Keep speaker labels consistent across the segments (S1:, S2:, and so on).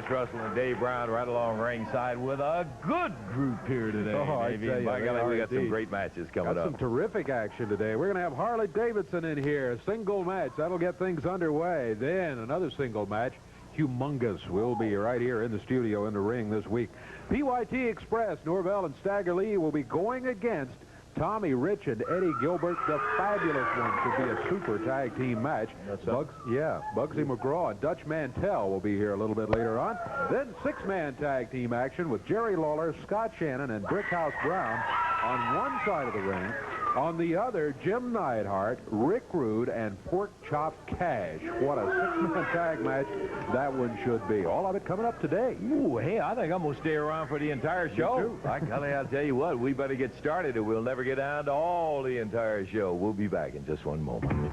S1: Dennis Russell and Dave Brown right along ringside with a good group here today. By golly, we got some great matches coming up.
S2: Some terrific action today. We're going to have Harley Davidson in here, a single match. That'll get things underway. Then another single match, humongous. We'll be right here in the studio in the ring this week. PYT Express, Norvell and Stagger Lee will be going against Tommy Rich and Eddie Gilbert. The fabulous one should be a super tag team match. Bugsy McGraw and Dutch Mantell will be here a little bit later on. Then six-man tag team action with Jerry Lawler, Scott Shannon, and Brickhouse Brown on one side of the ring. On the other, Jim Neidhart, Rick Rude, and Pork Chop Cash. What a six-man tag match that one should be. All of it coming up today.
S1: Ooh, hey, I think I'm going to stay around for the entire show. By golly, I'll tell you what, we better get started or we'll never get down to all the entire show. We'll be back in just one moment.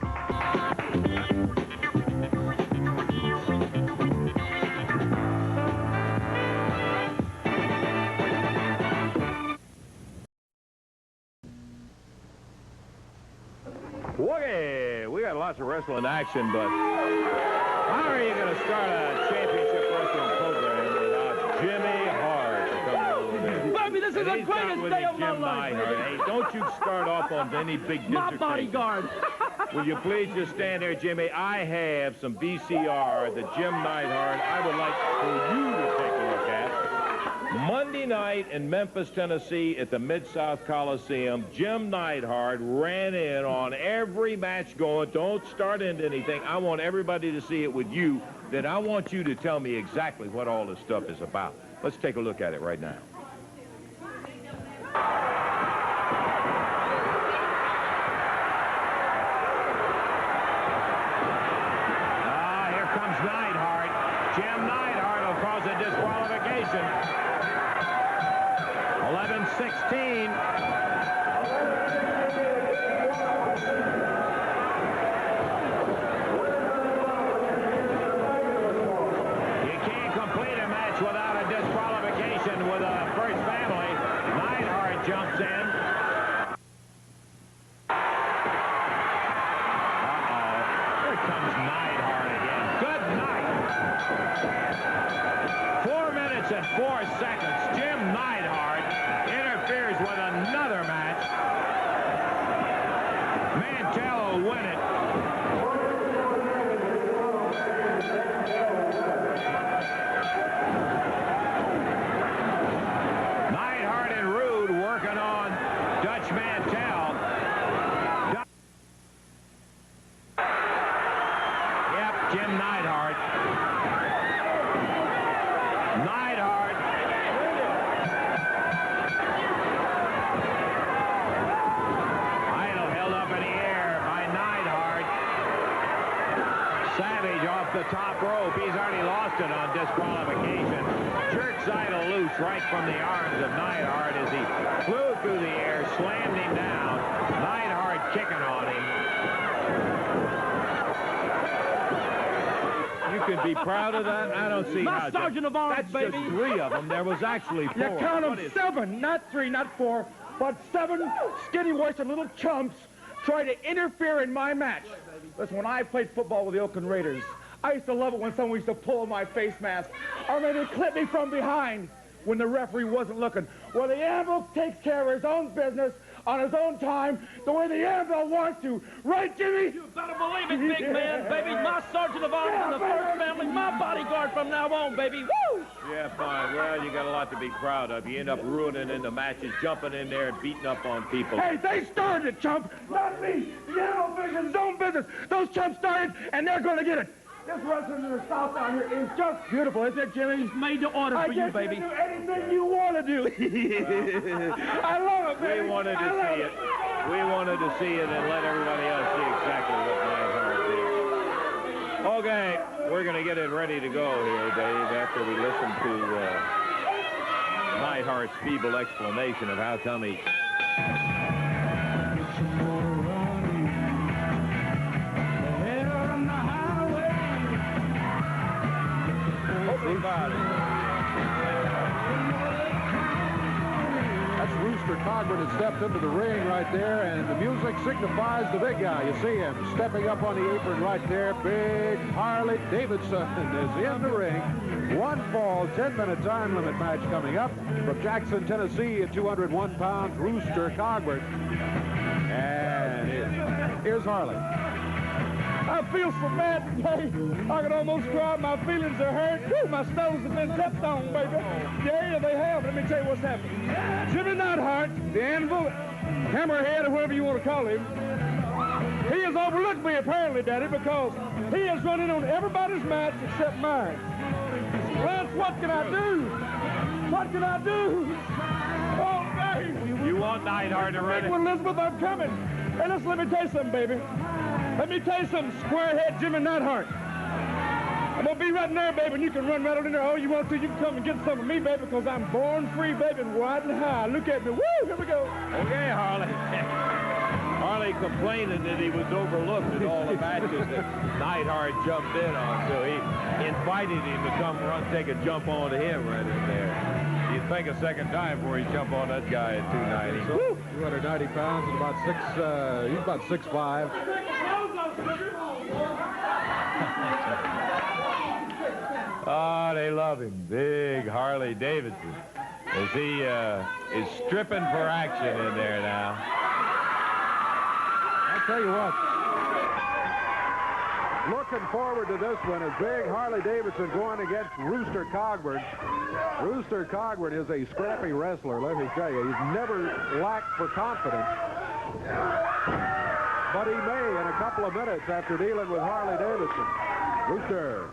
S1: Okay, we got lots of wrestling action, but how are you going to start a championship wrestling program without Jimmy Hart coming over there?
S3: Baby, this is the greatest day of my life.
S1: Hey, don't you start off on any big dissertation.
S3: My bodyguard.
S1: Will you please just stand there, Jimmy? I have some VCR that Jim Neidhart I would like for you to take a look at. Monday night in Memphis, Tennessee at the Mid-South Coliseum, Jim Neidhart ran in on every match going. Don't start into anything. I want everybody to see it with you. Then I want you to tell me exactly what all this stuff is about. Let's take a look at it right now. Here comes Neidhart. Jim Neidhart will cause a disqualification. 11-16. You can't complete a match without a disqualification with a first family. Neidhart jumps in. Here comes Neidhart again. Good night. 4 minutes and 4 seconds. Jim Neidhart interferes with another match. Mantell will win it. Neidhart and Rude working on Dutch Mantell. Yep, Jim Neidhart. Savage off the top rope. He's already lost it on disqualification. Jerks Idol loose right from the arms of Neidhart as he flew through the air, slammed him down. Neidhart kicking on him. You could be proud of that. I don't see how.
S3: Sergeant of Arms,
S1: that's
S3: baby.
S1: Just 3 of them. There was actually 4.
S3: You count them 7, not 3, not 4, but 7 skinny-waisted little chumps try to interfere in my match. Listen, when I played football with the Oakland Raiders, I used to love it when someone used to pull my face mask, or maybe clip me from behind when the referee wasn't looking. Well, the Anvil takes care of his own business on his own time, the way the Anvil wants to. Right, Jimmy?
S4: You better believe it, big man, baby. My sergeant of arms in the first family, my bodyguard from now on, baby. Woo!
S1: Yeah, fine. Well, you got a lot to be proud of. You end up ruining in the matches, jumping in there and beating up on people.
S3: Hey, they started it, chump, not me. The Anvil business, his own business. Those chumps started, and they're going to get it. This wrestling in the South down here is just beautiful, isn't it, Jimmy?
S4: He's made to order for you, baby.
S3: I guess you can do anything you want to do. I love it, baby.
S1: We wanted to see it. We wanted to see it and let everybody else see exactly what Neidhart did. Okay, we're going to get it ready to go here, Dave, after we listen to Neidhart's feeble explanation of how come he...
S2: That's Rooster Cogburn that stepped into the ring right there, and the music signifies the big guy. You see him stepping up on the apron right there. Big Harley Davidson is in the ring. One fall, 10-minute time limit match coming up from Jackson, Tennessee, at 201 pounds, Rooster Cogburn. And here's Harley.
S3: I feel so bad today. I can almost cry. My feelings are hurt. Woo, my stones have been stepped on, baby. Yeah, they have. Let me tell you what's happened. Jimmy Neidhart, the Anvil, Hammerhead, or whatever you want to call him, he has overlooked me, apparently, Daddy, because he has run in on everybody's match except mine. Lance, what can I do? What can I do? Oh, baby.
S1: You want Neidhart to run it?
S3: Well, Elizabeth, I'm coming. Hey, listen, let me tell you something, baby. Let me tell you something, squarehead Jimmy Neidhart. I'm going to be right in there, baby, and you can run right on in there all you want to. You can come and get some of me, baby, because I'm born free, baby, and wide and high. Look at me. Woo, here we go.
S1: Okay, Harley. Harley complaining that he was overlooked in all the matches that Neidhart jumped in on, so he invited him to come run, take a jump onto him right in there. You'd think a second time before he jump on that guy at 290.
S2: So 290 pounds and about he's about 6'5".
S1: Oh, they love him. Big Harley Davidson. As he is stripping for action in there now.
S2: I'll tell you what. Looking forward to this one is big Harley Davidson going against Rooster Cogburn. Rooster Cogburn is a scrappy wrestler, let me tell you. He's never lacked for confidence. But he may in a couple of minutes after dealing with Harley Davidson. Rooster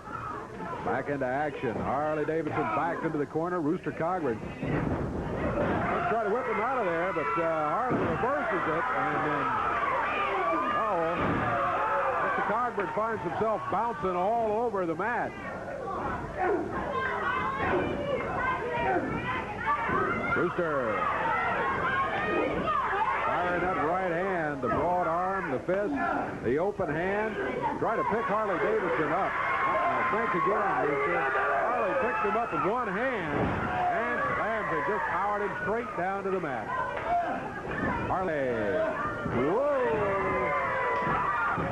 S2: back into action. Harley Davidson back into the corner. Rooster Cogburn try to whip him out of there, but Harley reverses it, and then Mr. Cogburn finds himself bouncing all over the mat. Rooster firing that right hand, the broad arm, the fist, the open hand, trying to pick Harley Davidson up. Think again, Rooster. Harley picked him up with one hand and slams it, just powered him straight down to the mat. Harley, whoa,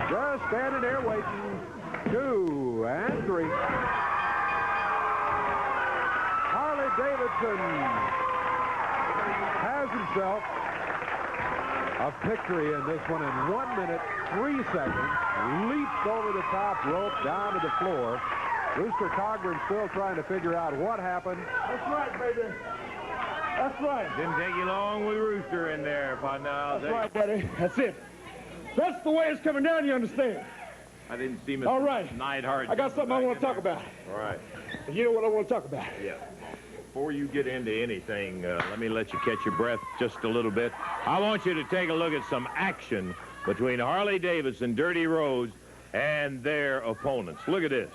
S2: just standing there waiting. 2 and 3. Harley Davidson has himself a victory in this one in 1 minute, 3 seconds. Leaped over the top rope down to the floor. Rooster Cogburn still trying to figure out what happened.
S3: That's right, baby. That's right.
S1: Didn't take you long with Rooster in there, now.
S3: That's right, buddy. That's it. That's the way it's coming down, you understand?
S1: I didn't see Mr.
S3: All right.
S1: Neidhart.
S3: I got something I want to talk about.
S1: All right.
S3: You know what I want to talk about?
S1: Yeah. Before you get into anything, let me let you catch your breath just a little bit. I want you to take a look at some action between Harley Davidson, Dirty Rose, and their opponents. Look at this.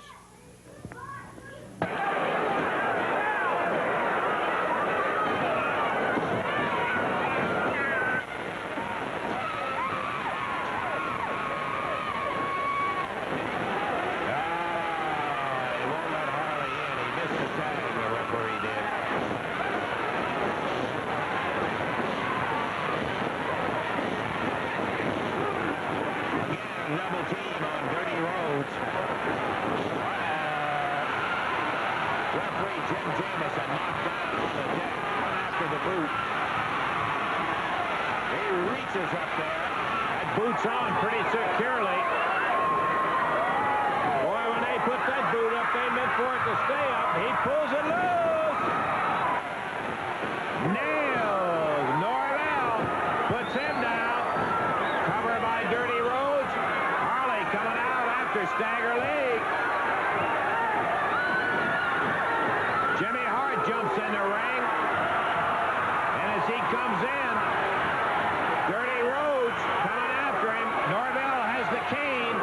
S1: Boots on pretty securely. Boy, when they put that boot up, they meant for it to stay up. He pulls it loose. Nails. Norvell puts him down. Cover by Dirty Rhodes. Harley coming out after Stagger Lee. Jimmy Hart jumps in the ring. And as he comes in, Dirty Rhodes coming after him. Norvell has the cane.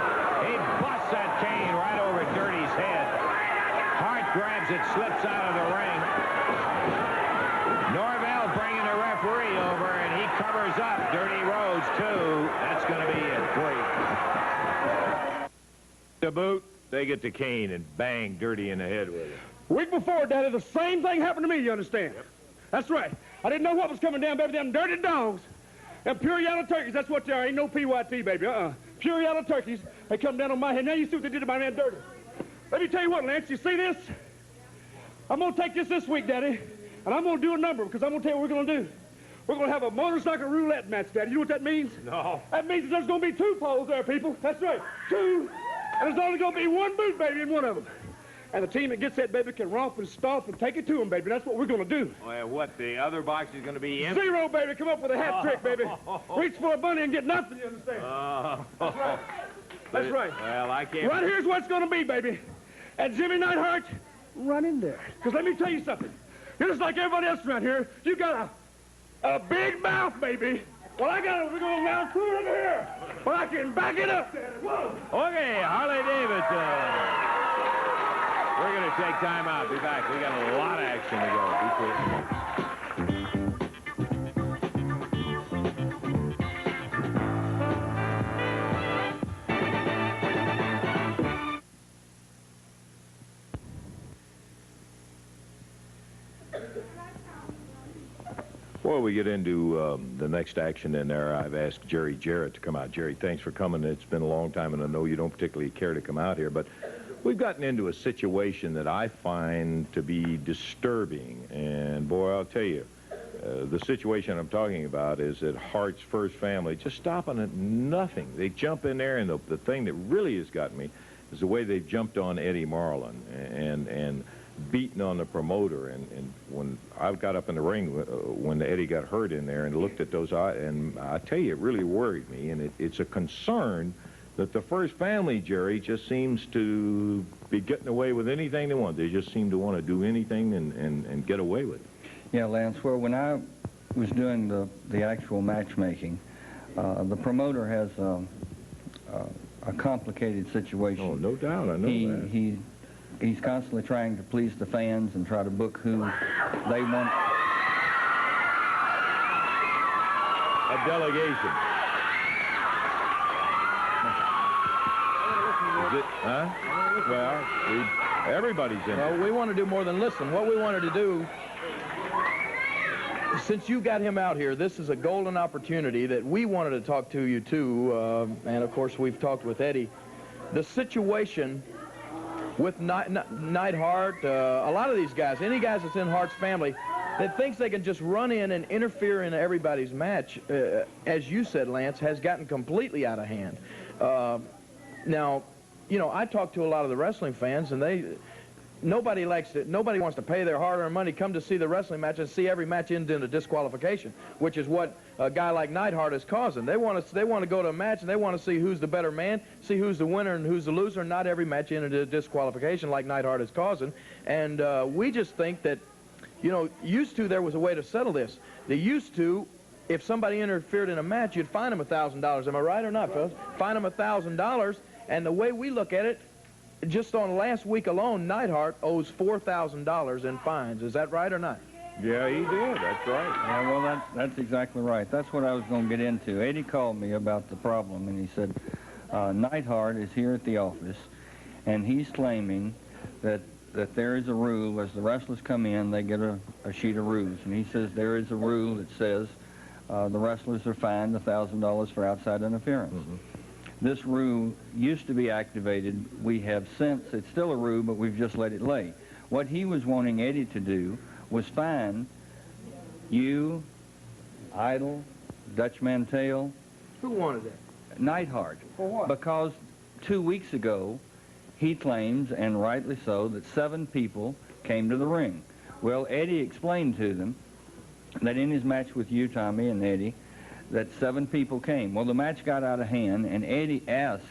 S1: He busts that cane right over Dirty's head. Hart grabs it, slips out of the ring. Norvell bringing the referee over, and he covers up Dirty Rhodes, too. That's going to be it. 3. The boot, they get the cane and bang Dirty in the head with it.
S3: Week before, Daddy, the same thing happened to me, you understand?
S1: Yep.
S3: That's right. I didn't know what was coming down, baby. Them dirty dogs. Them pure yellow turkeys, that's what they are. Ain't no PYT, baby. Pure yellow turkeys. They come down on my head. Now you see what they did to my man Dirty. Let me tell you what, Lance. You see this? I'm going to take this week, Daddy, and I'm going to do a number because I'm going to tell you what we're going to do. We're going to have a motorcycle roulette match, Daddy. You know what that means?
S1: No.
S3: That means that there's going to be 2 poles there, people. That's right, 2. And there's only going to be 1 boot, baby, in one of them. And the team that gets that, baby, can romp and stomp and take it to them, baby. That's what we're going to do.
S1: Well, what, the other box is going to be empty?
S3: 0, baby. Come up with a hat trick, baby. Reach for a bunny and get nothing, you understand? That's right. That's right.
S1: Well, I can't...
S3: Right here's what's going to be, baby. And Jimmy Neidhart, run in there. Because let me tell you something. You're just like everybody else around here. You got a big mouth, baby. Well, I got it. We're going to round through over here. But I can back it up, Daddy. Whoa.
S1: Okay, Harley Davidson. We're going to take time out. Be back. We got a lot of action to go. Be quick. Before we get into the next action in there, I've asked Jerry Jarrett to come out. Jerry, thanks for coming. It's been a long time, and I know you don't particularly care to come out here, but we've gotten into a situation that I find to be disturbing. And, boy, I'll tell you, the situation I'm talking about is that Hart's first family just stopping at nothing. They jump in there, and the thing that really has gotten me is the way they've jumped on Eddie Marlin and beating on the promoter. And when I got up in the ring when Eddie got hurt in there and looked at those eyes, and I tell you, it really worried me. And it's a concern that the first family, Jerry, just seems to be getting away with anything they want. They just seem to want to do anything and get away with it.
S5: Yeah, Lance, well, when I was doing the actual matchmaking, the promoter has a complicated situation.
S1: Oh, no doubt, I know that.
S5: He's constantly trying to please the fans and try to book who they want.
S1: A delegation. Is it, huh? Well, everybody's in
S4: Well,
S1: it.
S4: we want to do more than listen. What we wanted to do, since you got him out here, this is a golden opportunity that we wanted to talk to you, too. And, of course, we've talked with Eddie. The situation with Neidhart, a lot of these guys, any guys that's in Hart's family, that thinks they can just run in and interfere in everybody's match, as you said, Lance, has gotten completely out of hand. Now, you know, I talk to a lot of the wrestling fans, and nobody wants to pay their hard-earned money, come to see the wrestling match and see every match end in a disqualification, which is what a guy like Neidhart is causing. They want to go to a match and they want to see who's the better man, see who's the winner and who's the loser, not every match end in a disqualification like Neidhart is causing. And we just think that, you know, used to there was a way to settle this. They used to, if somebody interfered in a match, you'd fine them $1,000. Am I right or not, fellas? Fine them $1,000, and the way we look at it, just on last week alone, Neidhart owes $4,000 in fines. Is that right or not?
S1: Yeah, he did. That's right.
S5: Yeah, well, that's exactly right. That's what I was going to get into. Eddie called me about the problem, and he said, Neidhart is here at the office, and he's claiming that there is a rule. As the wrestlers come in, they get a sheet of rules. And he says there is a rule that says the wrestlers are fined $1,000 for outside interference. Mm-hmm. This rule used to be activated. We have since, it's still a rule, but we've just let it lay. What he was wanting Eddie to do was fine you, Idol, Dutch Mantell.
S4: Who wanted that?
S5: Neidhart.
S4: For what?
S5: Because 2 weeks ago, he claims, and rightly so, that 7 people came to the ring. Well, Eddie explained to them that in his match with you, Tommy, and Eddie, that 7 people came. Well, the match got out of hand, and Eddie asked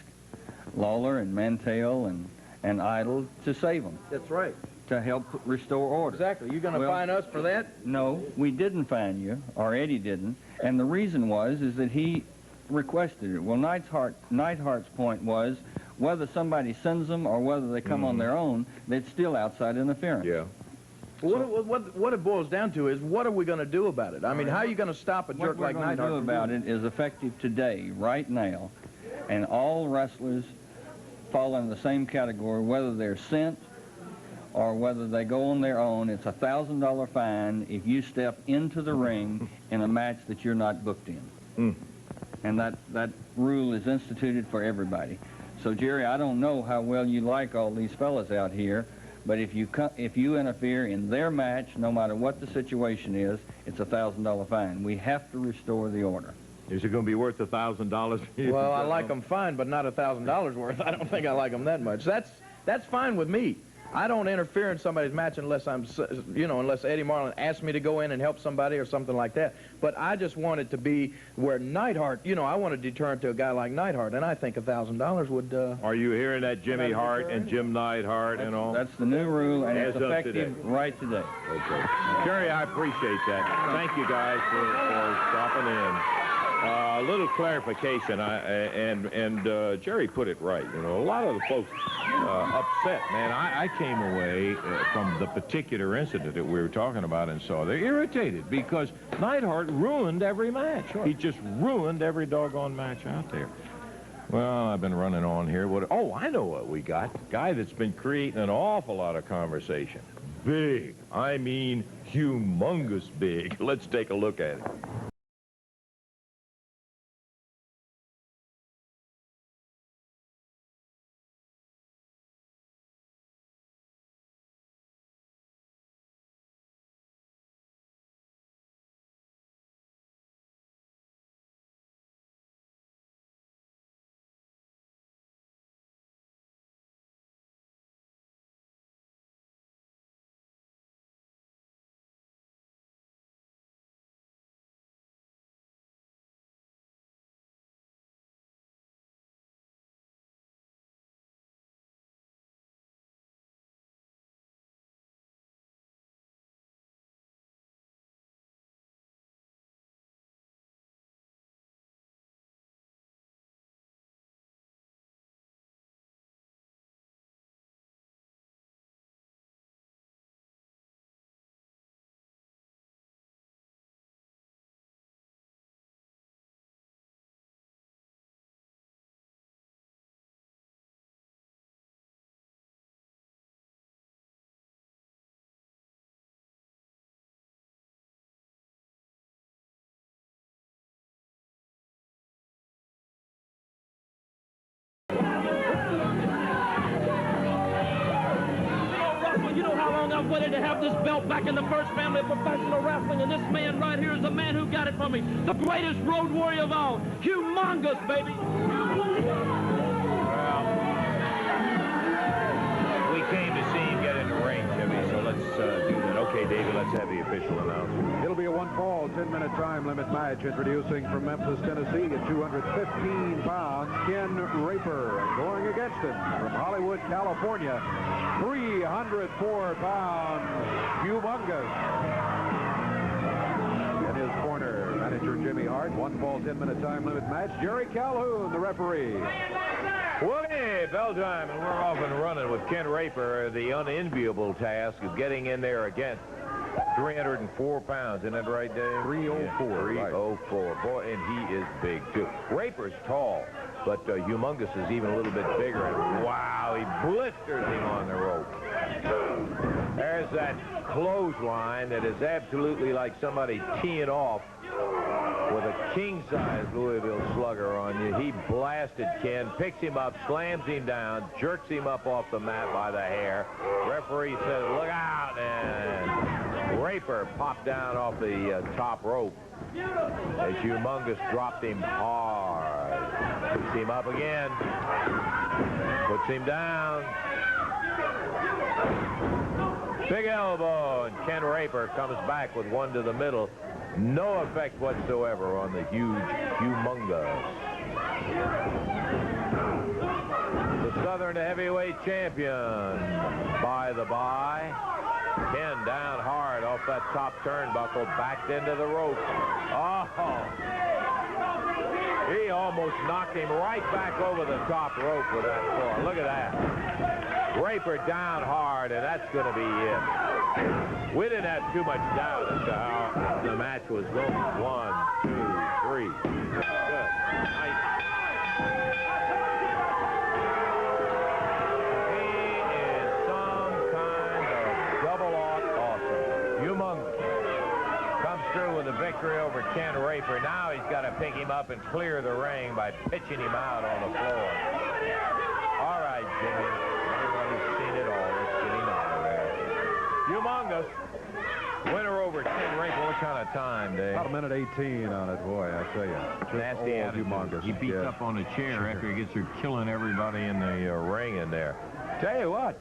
S5: Lawler and Mantell and Idol to save them.
S4: That's right.
S5: To help restore order.
S4: Exactly. You going to fine us for that?
S5: No, we didn't fine you, or Eddie didn't. And the reason is that he requested it. Well, Neidhart's point was, whether somebody sends them or whether they come on their own, it's still outside interference.
S1: Yeah.
S4: What it boils down to is, what are we going to do about it? I mean, how are you going to stop a jerk like Neidhart?
S5: What we're going to do about it is effective today, right now, and all wrestlers fall in the same category, whether they're sent or whether they go on their own. It's a $1,000 fine if you step into the ring in a match that you're not booked in. And that rule is instituted for everybody. So, Jerry, I don't know how well you like all these fellas out here, But if you interfere in their match, no matter what the situation is, it's a $1,000 fine. We have to restore the order.
S1: Is it going to be worth $1,000?
S4: Well, I like them fine, but not $1,000 worth. I don't think I like them that much. That's fine with me. I don't interfere in somebody's match unless unless Eddie Marlin asks me to go in and help somebody or something like that. But I just want it to be where Neidhart, I want to deterrent to a guy like Neidhart, and I think $1,000 would.
S1: Are you hearing that, Jimmy Hart and Jim Neidhart and all?
S5: That's the new rule, and it's
S1: As of
S5: effective
S1: today.
S5: right today.
S1: Okay. Jerry, I appreciate that. Thank you guys for stopping in. A little clarification, Jerry put it right. A lot of the folks upset, man. I came away from the particular incident that we were talking about and saw. They're irritated because Neidhart ruined every match. Sure. He just ruined every doggone match out there. Well, I've been running on here. Oh, I know what we got. Guy that's been creating an awful lot of conversation. Big. I mean, humongous big. Let's take a look at it.
S6: I've waited to have this belt back in the first family of professional wrestling, and this man right here is the man who got it for me. The greatest road warrior of all. Humongous, baby.
S1: Well, we came to see him get in the ring, Jimmy, so let's do that. Okay, David, let's have the official announcement.
S2: It'll be a one-fall, 10-minute time limit match. Introducing from Memphis, Tennessee, at 215 pounds, Ken Raper. Going against him from Hollywood, California, 304 pounds, Humongous. In his corner, manager Jimmy Hart. One-fall, 10-minute time limit match. Jerry Calhoun, the referee.
S1: Woody, bell time, and we're off and running with Ken Raper. The unenviable task of getting in there against 304 pounds. Isn't that right, Dave?
S2: 304.
S1: Yeah, 304. Boy, and he is big, too. Raper's tall, but Humongous is even a little bit bigger. And wow, he blisters him on the rope. There's that clothesline that is absolutely like somebody teeing off with a king-size Louisville slugger on you. He blasted Ken, picks him up, slams him down, jerks him up off the mat by the hair. Referee says, look out, and Raper popped down off the top rope as Humongous dropped him hard. Puts him up again, puts him down. Big elbow, and Ken Raper comes back with one to the middle. No effect whatsoever on the huge Humongous. The Southern heavyweight champion, by the by. Ken down hard off that top turnbuckle, backed into the rope. Oh, he almost knocked him right back over the top rope with that floor. Look at that. Raper down hard, and that's going to be it. We didn't have too much doubt as to how the match was going. 1, 2, 3. Good. Nice. He is some kind of double awesome. Humongous comes through with a victory over Ken Raper. Now he's got to pick him up and clear the ring by pitching him out on the floor. All right, Jimmy. Everybody's seen it all. Let's get him out of Humongous. Winner over Ken Raper. What kind of time, Dave?
S2: About a minute 18 on it, boy, I tell you.
S1: Nasty attitude.
S2: Humongous.
S1: He beats up on a chair after he gets through killing everybody in the ring in there. Tell you what,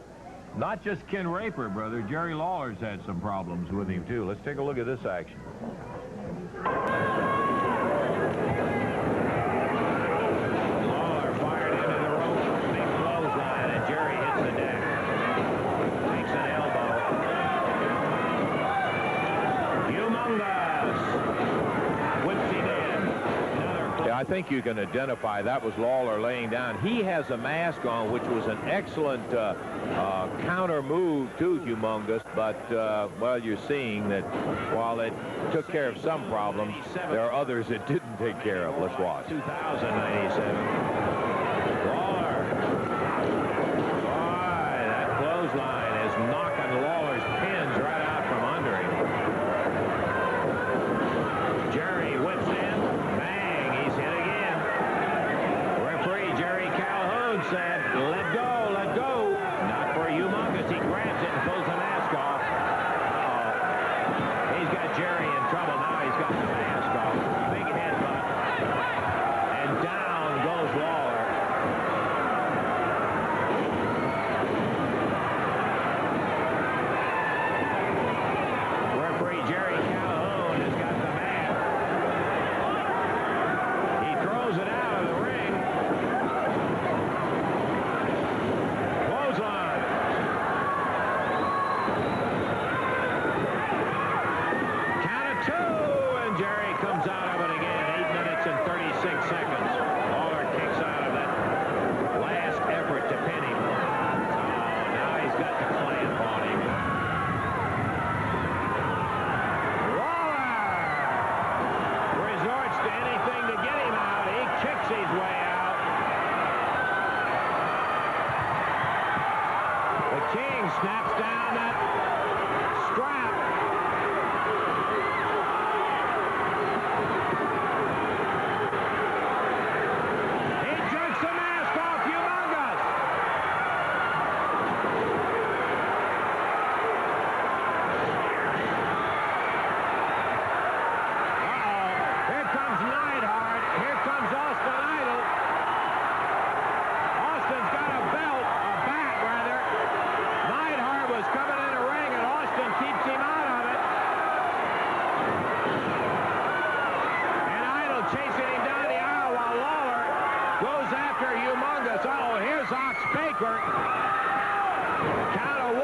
S1: not just Ken Raper, brother. Jerry Lawler's had some problems with him, too. Let's take a look at this action. Lawler fired into the rope. Big clothesline, and Jerry hits the deck. Takes an elbow. Humongous. Whips him in. Yeah, I think you can identify that was Lawler laying down. He has a mask on, which was an excellent counter move to Humongous, but, well, you're seeing that while it took care of some problems, there are others it didn't take care of. Let's watch. 2097. Lawler. Boy, that clothesline is knocking Lawler's pins right out from under him. Jerry whips in. Bang, he's hit again. Referee Jerry Calhoun said, let go, let go. Not for Humongous. He grabs it and pulls the mask off. He's got Jerry in trouble now. He's got the mask off. Big headbutt. And down goes Lawler. Referee Jerry Calhoun has got the mask. He throws it out of the ring. Clothesline. Count of 2, and Jerry comes out of it again. 8 minutes and 36 seconds. Lawler kicks out of that last effort to pin him. Oh, now he's got the clamp on him. Lawler resorts to anything to get him out. He kicks his way out. The King snaps down that strap. He jerks the mask off Humongous. Uh-oh. Here comes Neidhart. Here comes Austin Idol. Austin's got a belt, a bat rather. Neidhart was coming in the ring, and Austin keeps him out of it. And Idol chasing him down the aisle while Lawler goes after Humongous. Uh-oh, here's Ox Baker. Count of 1.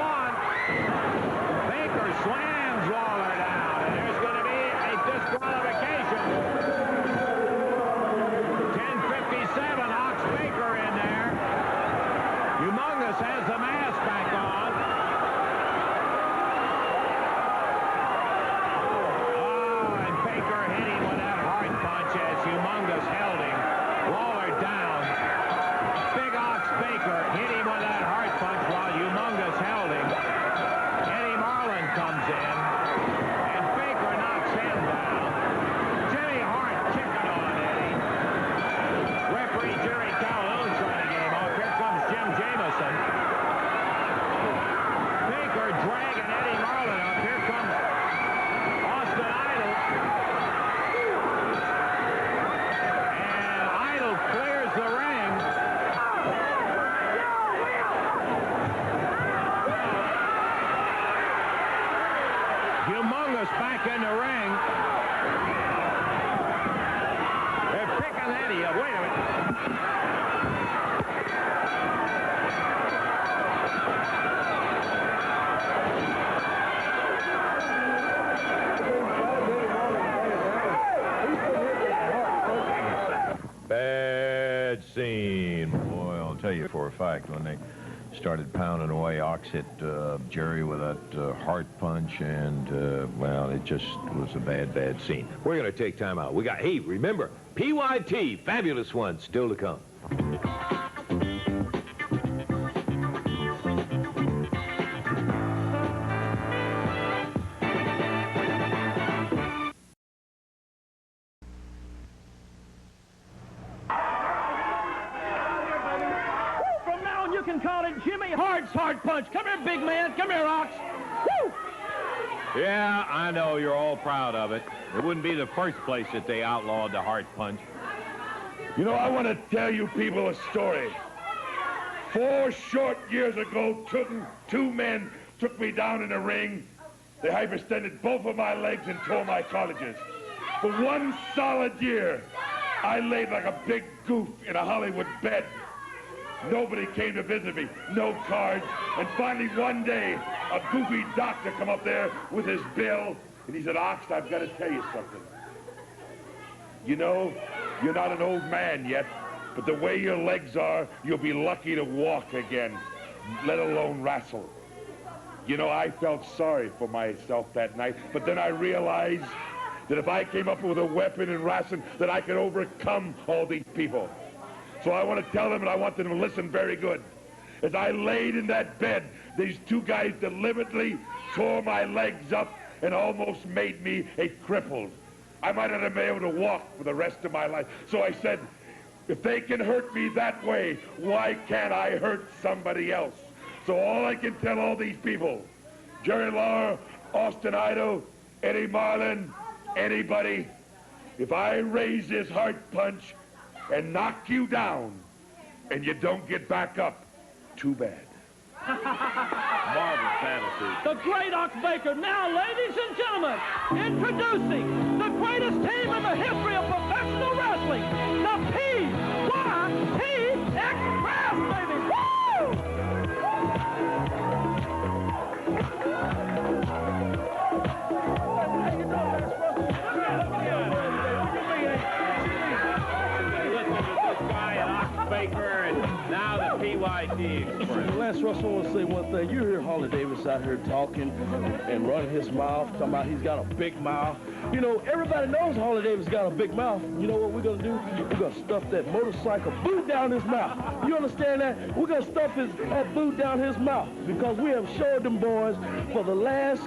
S1: Baker slams Lawler down, and there's going to be a disqualification. 10:57, Ox Baker in there. Humongous has the mask back on. Oh, and Baker hit him with that hard punch as Humongous held him. Lawler down. Big Ox Baker hit him with that hard punch while Humongous held him. Eddie Marlin comes in, and Baker knocks him down. Jimmy Hart kicking on Eddie. Referee Jerry Calhoun trying to get him off. Here comes Jim Jamison. Baker dragging Eddie Marlin up. Here comes Austin Idol. And Idol clears the ring. Humongous back in the ring. They're picking Eddie up. Wait a minute. Bad scene. Boy, I'll tell you for a fact, when they started pounding away, Ox hit Jerry with that heart punch, and, well, it just was a bad, bad scene. We're going to take time out. We got, hey, remember, PYT, fabulous one, still to come.
S6: From now on, you can call it Jimmy Hart's hard punch. Come here, big man. Come here, Ox. Woo!
S1: Yeah, I know you're all proud of it. It wouldn't be the first place that they outlawed the heart punch.
S7: You know, I want to tell you people a story. 4 short years ago, two men took me down in the ring. They hyperextended both of my legs and tore my colleges. For 1 solid year, I laid like a big goof in a Hollywood bed. Nobody came to visit me, no cards. And finally one day, a goofy doctor come up there with his bill, and he said, Ox, I've got to tell you something. You know, you're not an old man yet, but the way your legs are, you'll be lucky to walk again, let alone wrestle. You know, I felt sorry for myself that night, but then I realized that if I came up with a weapon in wrestling, that I could overcome all these people. So I want to tell them, and I want them to listen very good. As I laid in that bed, these 2 guys deliberately tore my legs up and almost made me a cripple. I might not have been able to walk for the rest of my life. So I said, if they can hurt me that way, why can't I hurt somebody else? So all I can tell all these people, Jerry Lawler, Austin Idol, Eddie Marlin, anybody, if I raise this heart punch and knock you down and you don't get back up, too bad.
S1: Marvelous fantasy.
S6: The great Ox Baker. Now, ladies and gentlemen, introducing the greatest team in the history of professional wrestling, the PYT Express, baby. Woo!
S1: Baker, and now the PYT Express.
S8: Lance Russell, I want to say one thing. You hear Harley Davis out here talking and running his mouth, talking about he's got a big mouth. You know, everybody knows Harley Davis got a big mouth. You know what we're going to do? We're going to stuff that motorcycle boot down his mouth. You understand that? We're going to stuff that boot down his mouth because we have showed them boys for the last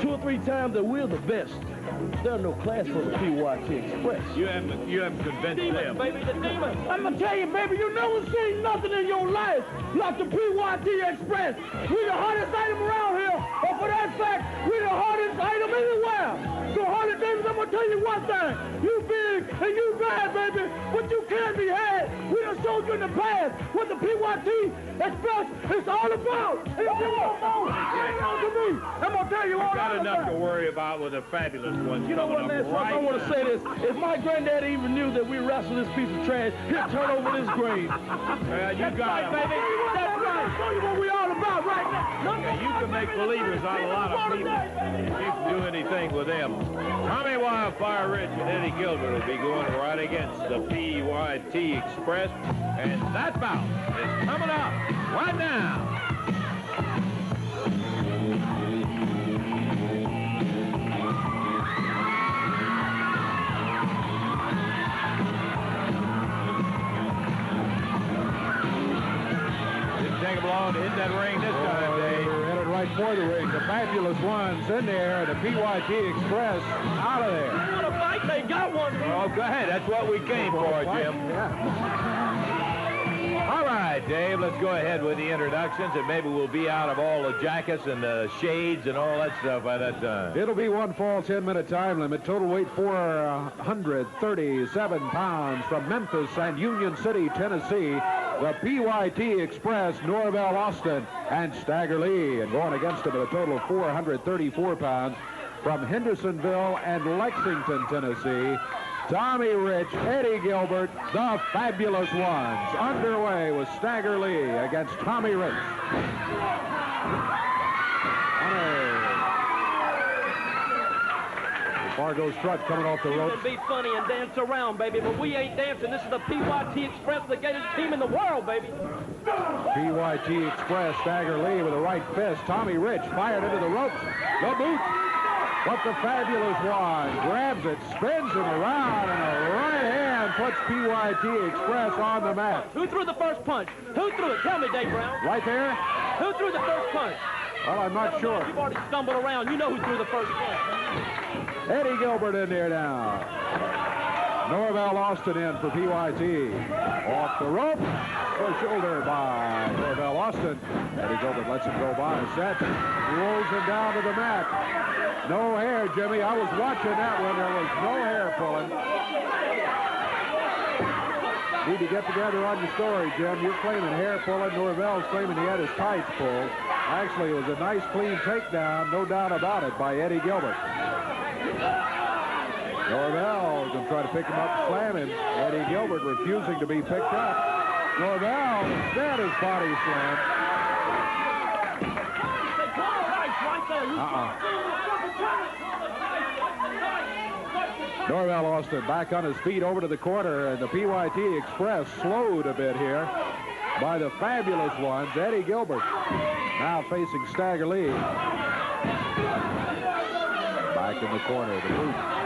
S8: 2 or 3 times that we're the best. There's no class for the PYT Express.
S1: You haven't convinced them.
S6: Baby, the demon.
S3: I'm going to tell you, baby, you never seen nothing in your life like the PYT Express. We the hardest item around here, but for that fact, we the hardest item anywhere. So, Harley Davis, I'm going to tell you one thing. You big and you bad, baby, but you can be had. We done showed you in the past what the PYT Express is all about. And if you want more, hang on to me. I'm going to tell you all
S1: Got
S3: about
S1: enough
S3: that.
S1: to worry about with the fabulous ones.
S8: You know what, Lance Russell, I want to say this. If my granddaddy even knew that we wrestled this piece of trash, he'd turn over this grave.
S1: Well, you got it,
S6: baby. That's right.
S3: Show you what we all about right now.
S1: Yeah, you can make believers out of a lot of people. You can do anything with them. Tommy Wildfire Rich and Eddie Gilbert will be going right against the PYT Express. And that bout is coming up right now. Take them along to hit that ring this time, Dave.
S2: We're headed right for the ring. The fabulous ones in there. The PYT Express out of there.
S6: What a fight. They got one.
S1: Oh, go ahead. That's what we came for, Jim.
S2: Yeah.
S1: All right, Dave, let's go ahead with the introductions, and maybe we'll be out of all the jackets and the shades and all that stuff by that time.
S2: It'll be one fall, 10-minute time limit. Total weight 437 pounds from Memphis and Union City, Tennessee. The PYT Express, Norvell Austin and Stagger Lee. And going against them at a total of 434 pounds from Hendersonville and Lexington, Tennessee. Tommy Rich, Eddie Gilbert, the fabulous ones. Underway with Stagger Lee against Tommy Rich. Fargo Strut coming off the
S6: You
S2: ropes.
S6: can be funny and dance around, baby, but we ain't dancing. This is the PYT Express, the greatest team in the world, baby.
S2: PYT Express, Stagger Lee with a right fist. Tommy Rich fired into the ropes. The boot. But the fabulous one grabs it, spins him around, and a right hand puts PYT Express on the mat.
S6: Who threw the first punch? Who threw it? Tell me, Dave Brown.
S2: Right there?
S6: Who threw the first punch?
S2: Well, I'm not sure.
S6: You've already stumbled around. You know who threw the first punch.
S2: Eddie Gilbert in there now. Norvell Austin in for PYT. Off the rope. The shoulder by Norvell Austin. Eddie Gilbert lets him go by. Sets. Rolls him down to the mat. No hair, Jimmy. I was watching that one. There was no hair pulling. Need to get together on your story, Jim. You're claiming hair pulling. Norvell's claiming he had his tights pulled. Actually, it was a nice, clean takedown, no doubt about it, by Eddie Gilbert. Norvell is going to try to pick him up, slam him. Eddie Gilbert refusing to be picked up. Norvell instead is body slammed. Norvell Austin back on his feet over to the corner, and the PYT Express slowed a bit here by the fabulous ones. Eddie Gilbert now facing Stagger Lee. Back in the corner,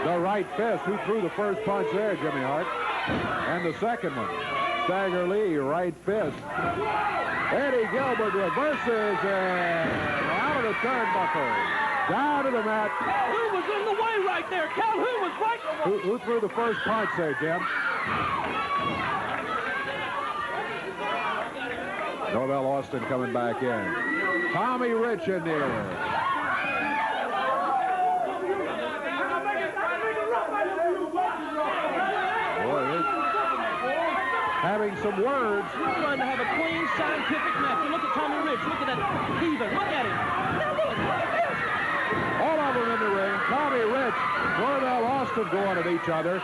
S2: the right fist. Who threw the first punch there, Jimmy Hart? And the second one. Stagger Lee, right fist. Eddie Gilbert reverses and out of the turnbuckle. Down to the mat.
S6: Calhoun was in the way right there. Calhoun was right.
S2: Who threw the first punch there, Jim? Norvell Austin coming back in. Tommy Rich in there. Having some words.
S6: We're trying to have a clean, scientific match. Look at Tommy Rich. Look at that heaver. Look at him. Now look at this.
S2: All of them in the ring. Tommy Rich, Norvell Austin going at each other.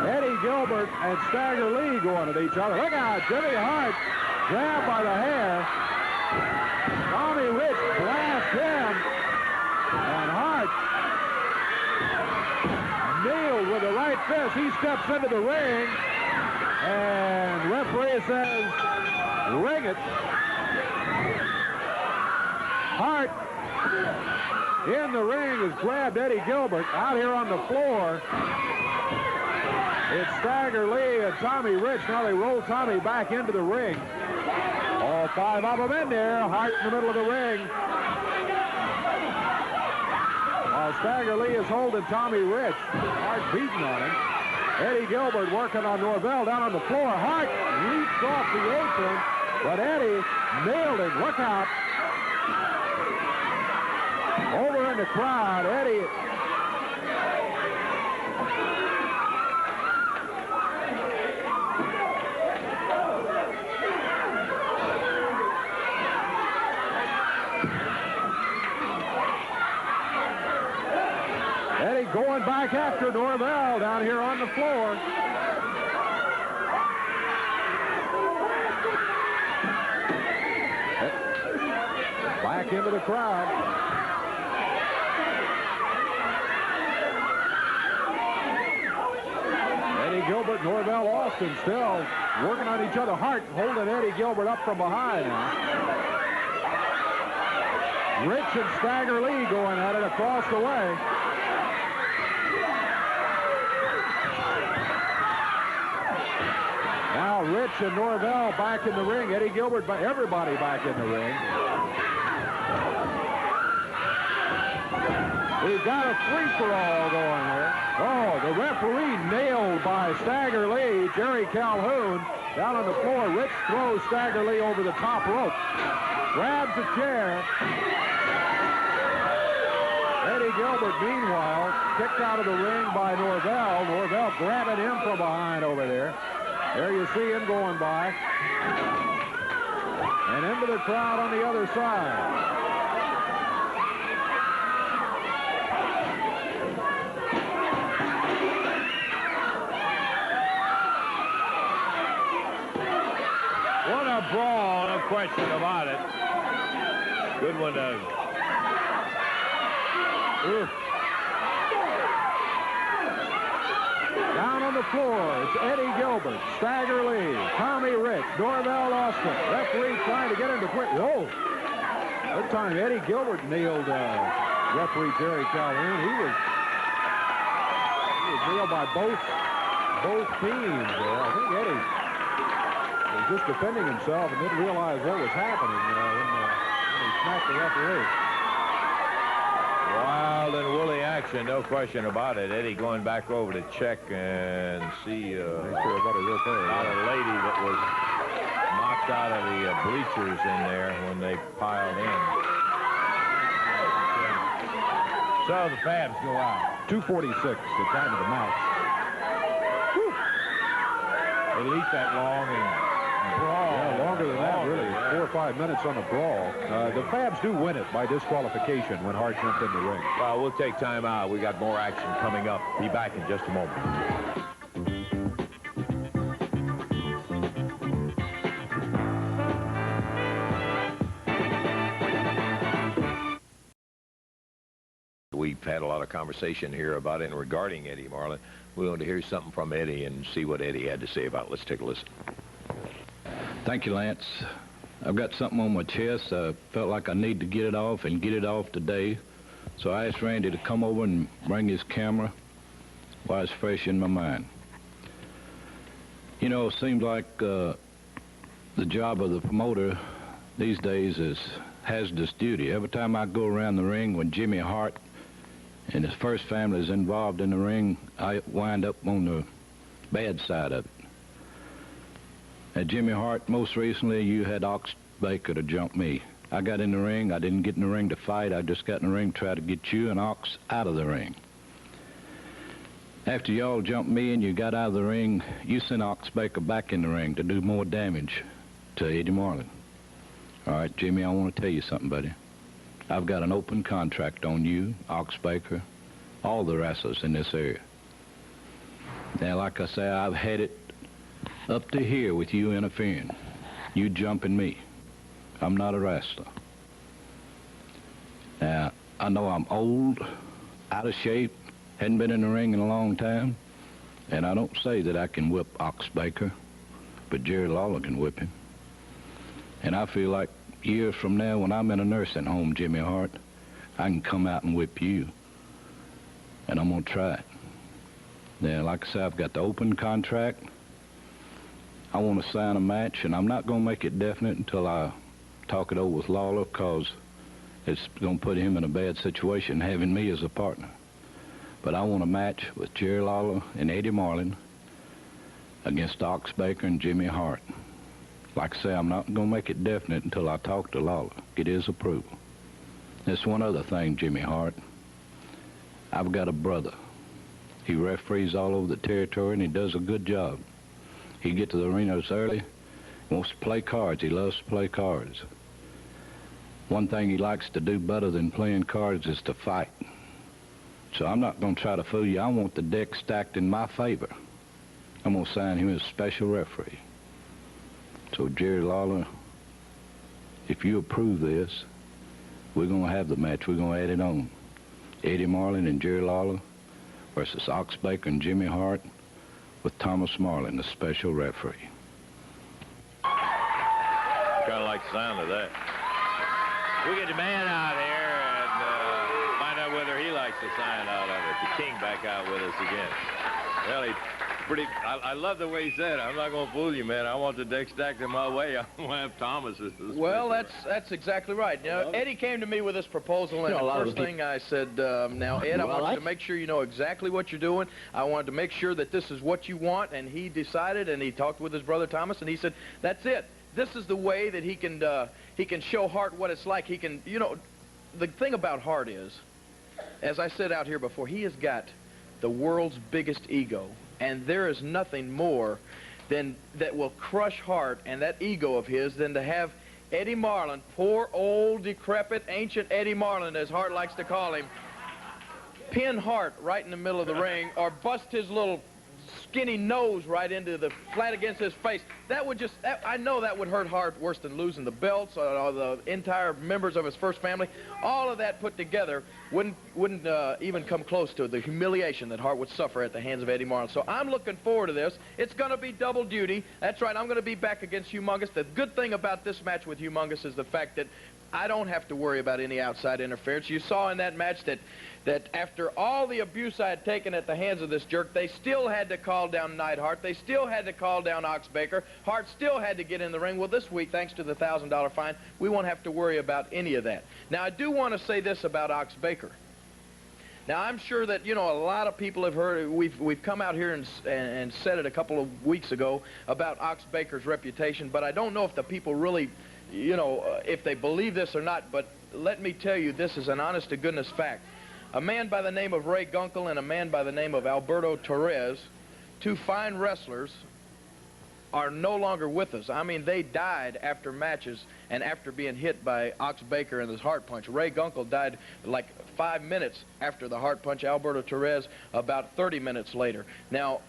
S2: Eddie Gilbert and Stagger Lee going at each other. Look out, Jimmy Hart grabbed by the hair. Tommy Rich blasts him. And Hart nailed with the right fist. He steps into the ring. And referee says, ring it. Hart in the ring has grabbed Eddie Gilbert out here on the floor. It's Stagger Lee and Tommy Rich. Now they roll Tommy back into the ring. All five of them in there. Hart in the middle of the ring. While Stagger Lee is holding Tommy Rich. Hart beating on him. Eddie Gilbert working on Norvell down on the floor. Hart leaps off the apron, but Eddie nailed him. Look out. Over in the crowd, Eddie. Eddie going back after Norvell down here on the floor. Back into the crowd. Eddie Gilbert, Norvell Austin still working on each other. Hart holding Eddie Gilbert up from behind now. Rich and Stagger Lee going at it across the way. Now Rich and Norvell back in the ring. Eddie Gilbert, everybody back in the ring. We've got a free-for-all going here. Oh, the referee nailed by Stagger Lee, Jerry Calhoun, down on the floor. Rich throws Stagger Lee over the top rope. Grabs a chair. Eddie Gilbert, meanwhile, kicked out of the ring by Norvell. Norvell grabbing him from behind over there. There you see him going by. And into the crowd on the other side.
S1: What a brawl, no question about it. Good one, Doug.
S2: Down on the floor, it's Eddie Gilbert, Stagger Lee, Tommy Rich, Norvell Austin. Referee trying to get him to quit. Whoa! That time Eddie Gilbert nailed referee Jerry Calhoun. He was nailed by both teams there. I think Eddie was just defending himself and didn't realize what was happening when he smacked the referee.
S1: Wild and woolly action. action, no question about it. Eddie going back over to check and see
S2: Make sure everybody's okay.
S1: about a lady that was knocked out of the bleachers in there when they piled in. So the Fabs go out.
S2: 2:46, the time of the match.
S1: At least that long and brawl.
S2: Yeah, longer than that, really. 4 or 5 minutes on the brawl. The Fabs do win it by disqualification when Hart jumped in the ring.
S1: Well, we'll take time out. We got more action coming up. Be back in just a moment. We've had a lot of conversation here about it and regarding Eddie Marlin. We wanted to hear something from Eddie and see what Eddie had to say about it. Let's take a listen.
S9: Thank you, Lance. I've got something on my chest. I felt like I need to get it off and get it off today. So I asked Randy to come over and bring his camera while it's fresh in my mind. You know, it seems like the job of the promoter these days is hazardous duty. Every time I go around the ring when Jimmy Hart and his first family is involved in the ring, I wind up on the bad side of it. At Jimmy Hart, most recently, you had Ox Baker to jump me. I got in the ring. I didn't get in the ring to fight. I just got in the ring to try to get you and Ox out of the ring. After y'all jumped me and you got out of the ring, you sent Ox Baker back in the ring to do more damage to Eddie Marlin. All right, Jimmy, I want to tell you something, buddy. I've got an open contract on you, Ox Baker, all the wrestlers in this area. Now, like I say, I've had it up to here with you interfering. You jumping me. I'm not a wrestler. Now, I know I'm old, out of shape, hadn't been in the ring in a long time, and I don't say that I can whip Ox Baker, but Jerry Lawler can whip him. And I feel like years from now, when I'm in a nursing home, Jimmy Hart, I can come out and whip you. And I'm going to try it. Now, like I said, I've got the open contract. I want to sign a match, and I'm not going to make it definite until I talk it over with Lawler, because it's going to put him in a bad situation having me as a partner. But I want a match with Jerry Lawler and Eddie Marlin against Ox Baker and Jimmy Hart. Like I say, I'm not going to make it definite until I talk to Lawler, get his approval. There's one other thing, Jimmy Hart. I've got a brother. He referees all over the territory, and he does a good job. He gets to the arenas early, wants to play cards. He loves to play cards. One thing he likes to do better than playing cards is to fight. So I'm not going to try to fool you. I want the deck stacked in my favor. I'm going to sign him as special referee. So, Jerry Lawler, if you approve this, we're going to have the match. We're going to add it on. Eddie Marlin and Jerry Lawler versus Ox Baker and Jimmy Hart with Thomas Marlin, the special referee.
S1: Kind of like the sound of that. We get the man out here and find out whether he likes the sound out of it. The King back out with us again. Well, I love the way he said it. I'm not going to fool you, man. I want the deck stacked in my way. I want to have Thomas as the
S4: Well, that's exactly right. You know, Eddie came to me with this proposal, and the first thing I said, now, Ed, I want you to make sure you know exactly what you're doing. I wanted to make sure that this is what you want, and he decided, and he talked with his brother Thomas, and he said, that's it. This is the way that he can show Hart what it's like. He can, you know, the thing about Hart is, as I said out here before, he has got the world's biggest ego. And there is nothing more than that will crush Hart and that ego of his than to have Eddie Marlin, poor old decrepit ancient Eddie Marlin, as Hart likes to call him, pin Hart right in the middle of the ring, or bust his little skinny nose right into the flat against his face. That would just, I know that would hurt Hart worse than losing the belts or the entire members of his first family. All of that put together wouldn't even come close to the humiliation that Hart would suffer at the hands of Eddie Marlin. So I'm looking forward to this. It's going to be double duty. That's right, I'm going to be back against Humongous. The good thing about this match with Humongous is the fact that I don't have to worry about any outside interference. You saw in that match that after all the abuse I had taken at the hands of this jerk, they still had to call down Neidhart. They still had to call down Ox Baker. Hart still had to get in the ring. Well, this week, thanks to the $1,000 fine, we won't have to worry about any of that. Now, I do want to say this about Ox Baker. Now, I'm sure that, you know, a lot of people have heard, we've come out here and said it a couple of weeks ago about Ox Baker's reputation, but I don't know if the people really, you know, if they believe this or not, but let me tell you, this is an honest-to-goodness fact. A man by the name of Ray Gunkel and a man by the name of Alberto Torres, two fine wrestlers, are no longer with us. I mean, they died after matches and after being hit by Ox Baker and his heart punch. Ray Gunkel died like 5 minutes after the heart punch. Alberto Torres about 30 minutes later. Now,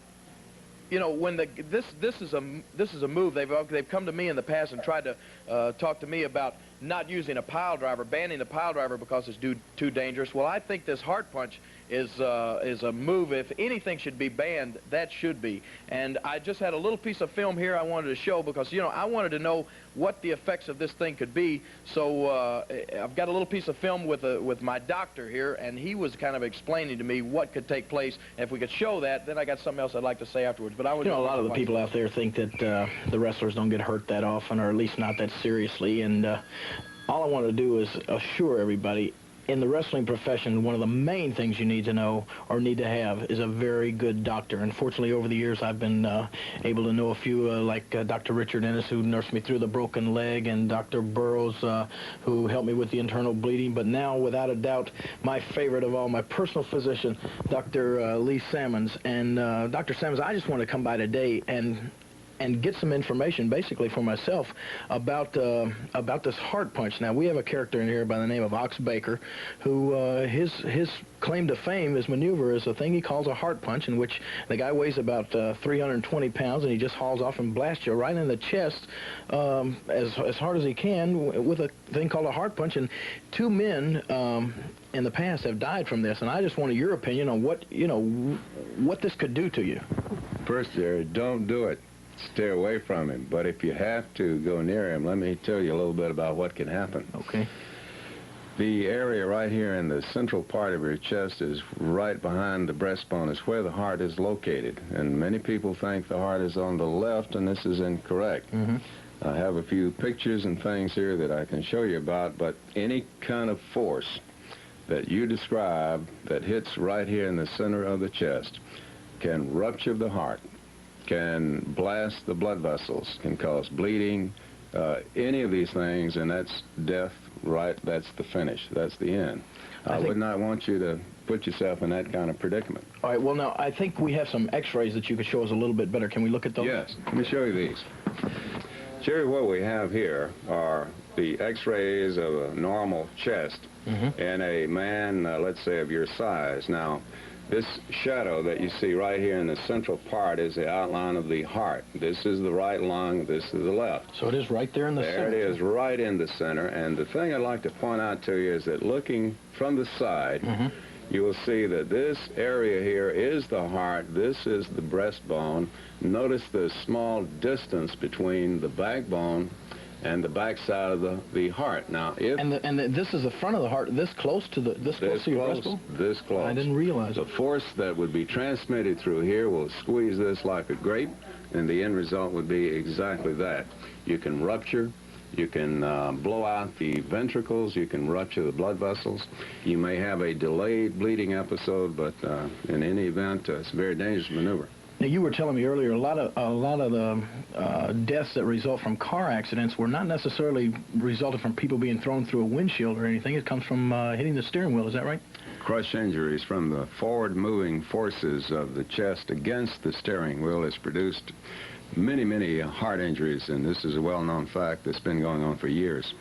S4: you know, when this is a move. They've come to me in the past and tried to talk to me about not using a pile driver, banning the pile driver because it's too dangerous. Well, I think this heart punch is a move. If anything should be banned, that should be. And I just had a little piece of film here I wanted to show because, you know, I wanted to know what the effects of this thing could be. So I've got a little piece of film with my doctor here, and he was kind of explaining to me what could take place. And if we could show that, then I got something else I'd like to say afterwards. But I would,
S10: you know, a lot of the people out there think that the wrestlers don't get hurt that often, or at least not that seriously. And all I want to do is assure everybody, in the wrestling profession, one of the main things you need to know or need to have is a very good doctor. Unfortunately, over the years, I've been able to know a few, like Dr. Richard Ennis, who nursed me through the broken leg, and Dr. Burroughs, who helped me with the internal bleeding. But now, without a doubt, my favorite of all, my personal physician, Dr. Lee Sammons. And Dr. Sammons, I just want to come by today and get some information, basically, for myself about this heart punch. Now, we have a character in here by the name of Ox Baker, who his claim to fame, his maneuver, is a thing he calls a heart punch, in which the guy weighs about 320 pounds, and he just hauls off and blasts you right in the chest as hard as he can with a thing called a heart punch. And two men in the past have died from this, and I just wanted your opinion on what this could do to you.
S11: First, Jerry, don't do it. Stay away from him. But if you have to go near him, let me tell you a little bit about what can happen.
S10: Okay.
S11: The area right here in the central part of your chest is right behind the breastbone. Is where the heart is located. And many people think the heart is on the left, and this is incorrect.
S10: Mm-hmm.
S11: I have a few pictures and things here that I can show you about, but any kind of force that you describe that hits right here in the center of the chest can rupture the heart, can blast the blood vessels, can cause bleeding, any of these things, and that's death, right? That's the finish. That's the end. I would not want you to put yourself in that kind of predicament.
S10: All right, well, now, I think we have some x-rays that you could show us a little bit better. Can we look at those?
S11: Yes, let me show you these. Jerry, what we have here are the x-rays of a normal chest in a man, let's say, of your size. Now, this shadow that you see right here in the central part is the outline of the heart. This is the right lung, this is the left.
S10: So it is right there in the center.
S11: There it is, right in the center. And the thing I'd like to point out to you is that looking from the side, you will see that this area here is the heart, this is the breastbone. Notice the small distance between the backbone and the backside of the heart. Now, if
S10: this is the front of the heart, this close to your breastbone?
S11: This close.
S10: I didn't realize
S11: the force that would be transmitted through here will squeeze this like a grape, and the end result would be exactly that. You can rupture, you can blow out the ventricles, you can rupture the blood vessels. You may have a delayed bleeding episode, but in any event, it's a very dangerous maneuver.
S10: Now, you were telling me earlier a lot of the deaths that result from car accidents were not necessarily resulted from people being thrown through a windshield or anything. It comes from hitting the steering wheel. Is that right?
S11: Crush injuries from the forward-moving forces of the chest against the steering wheel has produced many, many heart injuries, and this is a well-known fact that's been going on for years.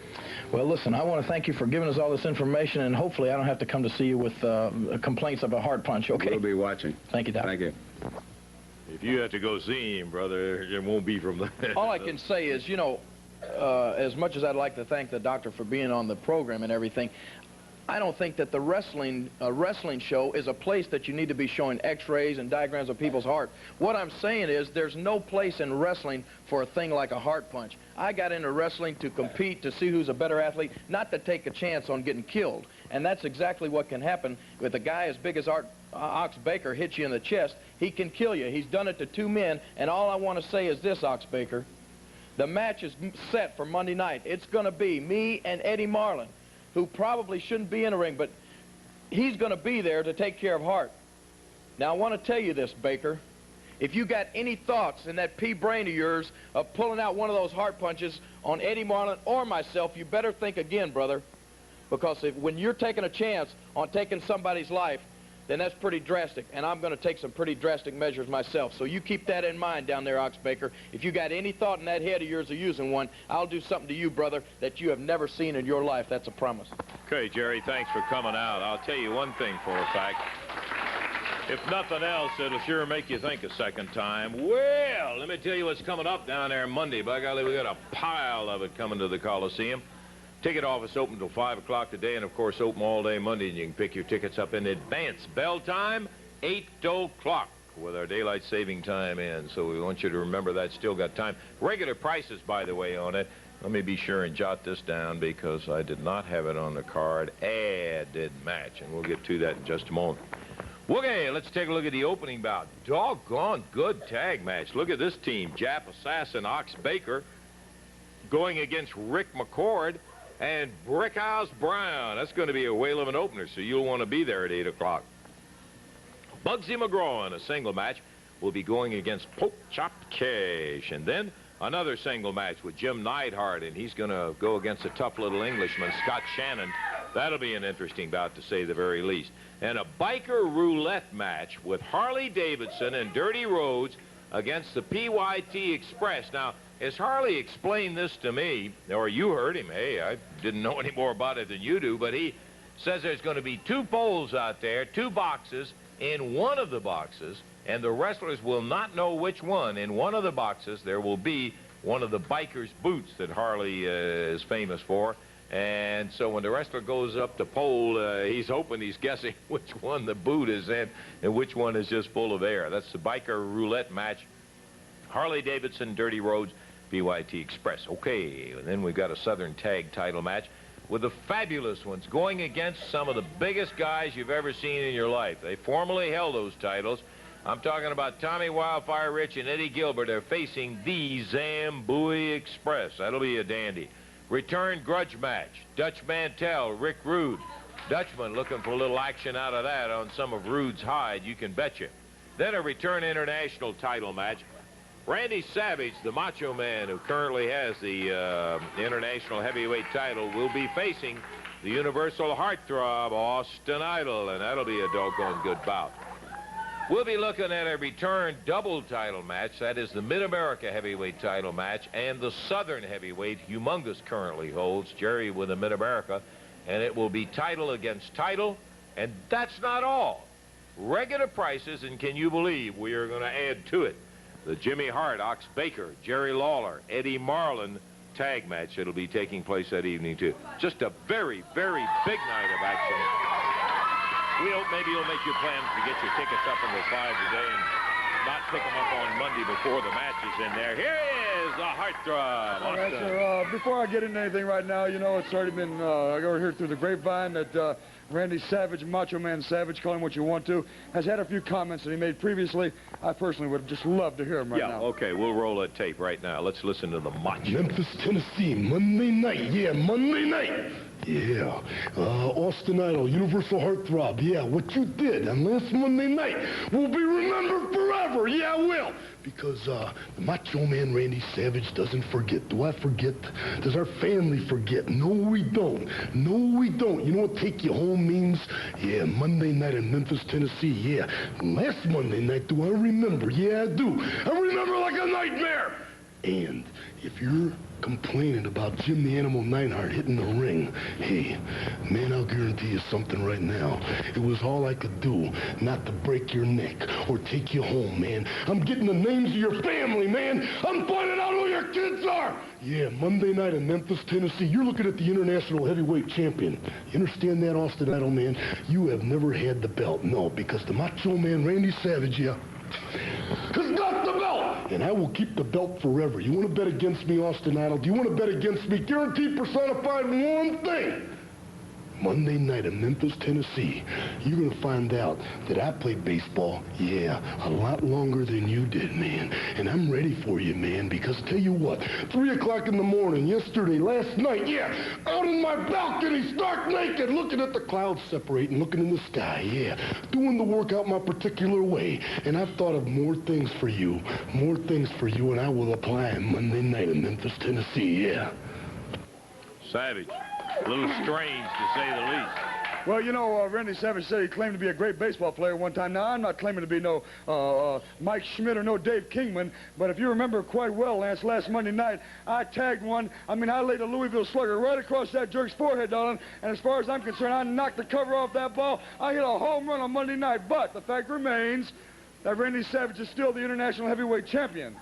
S10: Well, listen, I want to thank you for giving us all this information, and hopefully I don't have to come to see you with complaints of a heart punch, okay?
S11: We'll be watching.
S10: Thank you, Doc.
S11: Thank you.
S1: If you have to go see him, brother, it won't be from that.
S4: All I can say is, you know, as much as I'd like to thank the doctor for being on the program and everything, I don't think that the wrestling show is a place that you need to be showing x-rays and diagrams of people's heart. What I'm saying is there's no place in wrestling for a thing like a heart punch. I got into wrestling to compete, to see who's a better athlete, not to take a chance on getting killed. And that's exactly what can happen with a guy as big as Ox Baker hits you in the chest. He can kill you. He's done it to two men, and all I want to say is this, Ox Baker. The match is set for Monday night. It's going to be me and Eddie Marlin, who probably shouldn't be in the ring, but he's going to be there to take care of Hart. Now, I want to tell you this, Baker. If you got any thoughts in that pea brain of yours of pulling out one of those Hart punches on Eddie Marlin or myself, you better think again, brother. Because when you're taking a chance on taking somebody's life, then that's pretty drastic, and I'm going to take some pretty drastic measures myself. So you keep that in mind down there, Ox Baker. If you got any thought in that head of yours of using one, I'll do something to you, brother, that you have never seen in your life. That's a promise.
S1: Okay, Jerry, thanks for coming out. I'll tell you one thing for a fact. If nothing else, it'll sure make you think a second time. Well, let me tell you what's coming up down there Monday. By golly, we got a pile of it coming to the Coliseum. Ticket office open till 5 o'clock today, and of course open all day Monday, and you can pick your tickets up in advance. Bell time, 8 o'clock with our daylight saving time in, so we want you to remember that. Still got time. Regular prices, by the way, on it. Let me be sure and jot this down because I did not have it on the card. Added match, and we'll get to that in just a moment. Okay, let's take a look at the opening bout. Doggone good tag match. Look at this team. Jap Assassin, Ox Baker, going against Rick McCord and Brickhouse Brown. That's going to be a whale of an opener, so you'll want to be there at 8 o'clock. Bugsy McGraw in a single match will be going against Poke Chopped Cash. And then another single match with Jim Neidhart, and he's going to go against a tough little Englishman, Scott Shannon. That'll be an interesting bout, to say the very least. And a biker roulette match with Harley Davidson and Dirty Rhodes against the PYT Express. Now, as Harley explained this to me, or you heard him, hey, I didn't know any more about it than you do, but he says there's going to be 2 poles out there, 2 boxes. In one of the boxes, and the wrestlers will not know which one, in one of the boxes there will be one of the biker's boots that Harley is famous for. And so when the wrestler goes up to pole, he's hoping, he's guessing which one the boot is in and which one is just full of air. That's the biker roulette match. Harley Davidson, Dirty Rhodes, PYT Express. Okay, and then we've got a Southern Tag title match with the fabulous ones going against some of the biggest guys you've ever seen in your life. They formerly held those titles. I'm talking about Tommy Wildfire Rich and Eddie Gilbert. Are facing the Zambui Express. That'll be a dandy. Return grudge match. Dutch Mantell, Rick Rude. Dutchman looking for a little action out of that on some of Rude's hide, you can betcha. Then a return international title match. Randy Savage, the Macho Man, who currently has the international heavyweight title, will be facing the Universal Heartthrob, Austin Idol, and that'll be a doggone good bout. We'll be looking at a return double title match. That is the Mid-America heavyweight title match and the Southern heavyweight Humongous currently holds, Jerry with the Mid-America, and it will be title against title, and that's not all. Regular prices, and can you believe we are going to add to it the Jimmy Hart, Ox Baker, Jerry Lawler, Eddie Marlin tag match that'll be taking place that evening, too. Just a very, very big night of action. We hope maybe you'll make your plans to get your tickets up until 5 today and not pick them up on Monday before the match is in there. Here is the Heartthrob.
S3: All right, sir. Before I get into anything right now, you know, it's already been, I go here through the grapevine that Randy Savage, Macho Man Savage, call him what you want to, has had a few comments that he made previously. I personally would just love to hear him right now.
S1: Yeah, okay, we'll roll that tape right now. Let's listen to the Macho.
S12: Memphis, Tennessee, Monday night. Yeah, Monday night. Yeah, Austin Idol, Universal Heartthrob. Yeah, what you did on last Monday night will be remembered forever. Yeah, it will. Because the Macho Man Randy Savage doesn't forget. Do I forget? Does our family forget? No, we don't. No, we don't. You know what take you home means? Yeah, Monday night in Memphis, Tennessee. Yeah, last Monday night, do I remember? Yeah, I do. I remember like a nightmare. And if you're complaining about Jim the Animal Neidhart hitting the ring, hey, man, I'll guarantee you something right now. It was all I could do not to break your neck or take you home, man. I'm getting the names of your family, man. I'm finding out who your kids are. Yeah, Monday night in Memphis, Tennessee, you're looking at the international heavyweight champion. You understand that, Austin Idol, man? You have never had the belt, no, because the Macho Man Randy Savage, yeah, has got the belt, and I will keep the belt forever. You want to bet against me, Austin Idol? Do you want to bet against me? Guaranteed personified one thing. Monday night in Memphis, Tennessee, you're going to find out that I played baseball, yeah, a lot longer than you did, man. And I'm ready for you, man, because tell you what, 3 o'clock in the morning, yesterday, last night, yeah, out in my balcony, stark naked, looking at the clouds separating, looking in the sky, yeah, doing the workout my particular way. And I've thought of more things for you, and I will apply 'em Monday night in Memphis, Tennessee, yeah.
S1: Savage. A little strange, to say the least.
S3: Well, you know, Randy Savage said he claimed to be a great baseball player one time. Now, I'm not claiming to be no Mike Schmidt or no Dave Kingman, but if you remember quite well, Lance, last Monday night, I tagged one. I mean, I laid a Louisville slugger right across that jerk's forehead, darling, and as far as I'm concerned, I knocked the cover off that ball. I hit a home run on Monday night, but the fact remains that Randy Savage is still the international heavyweight champion.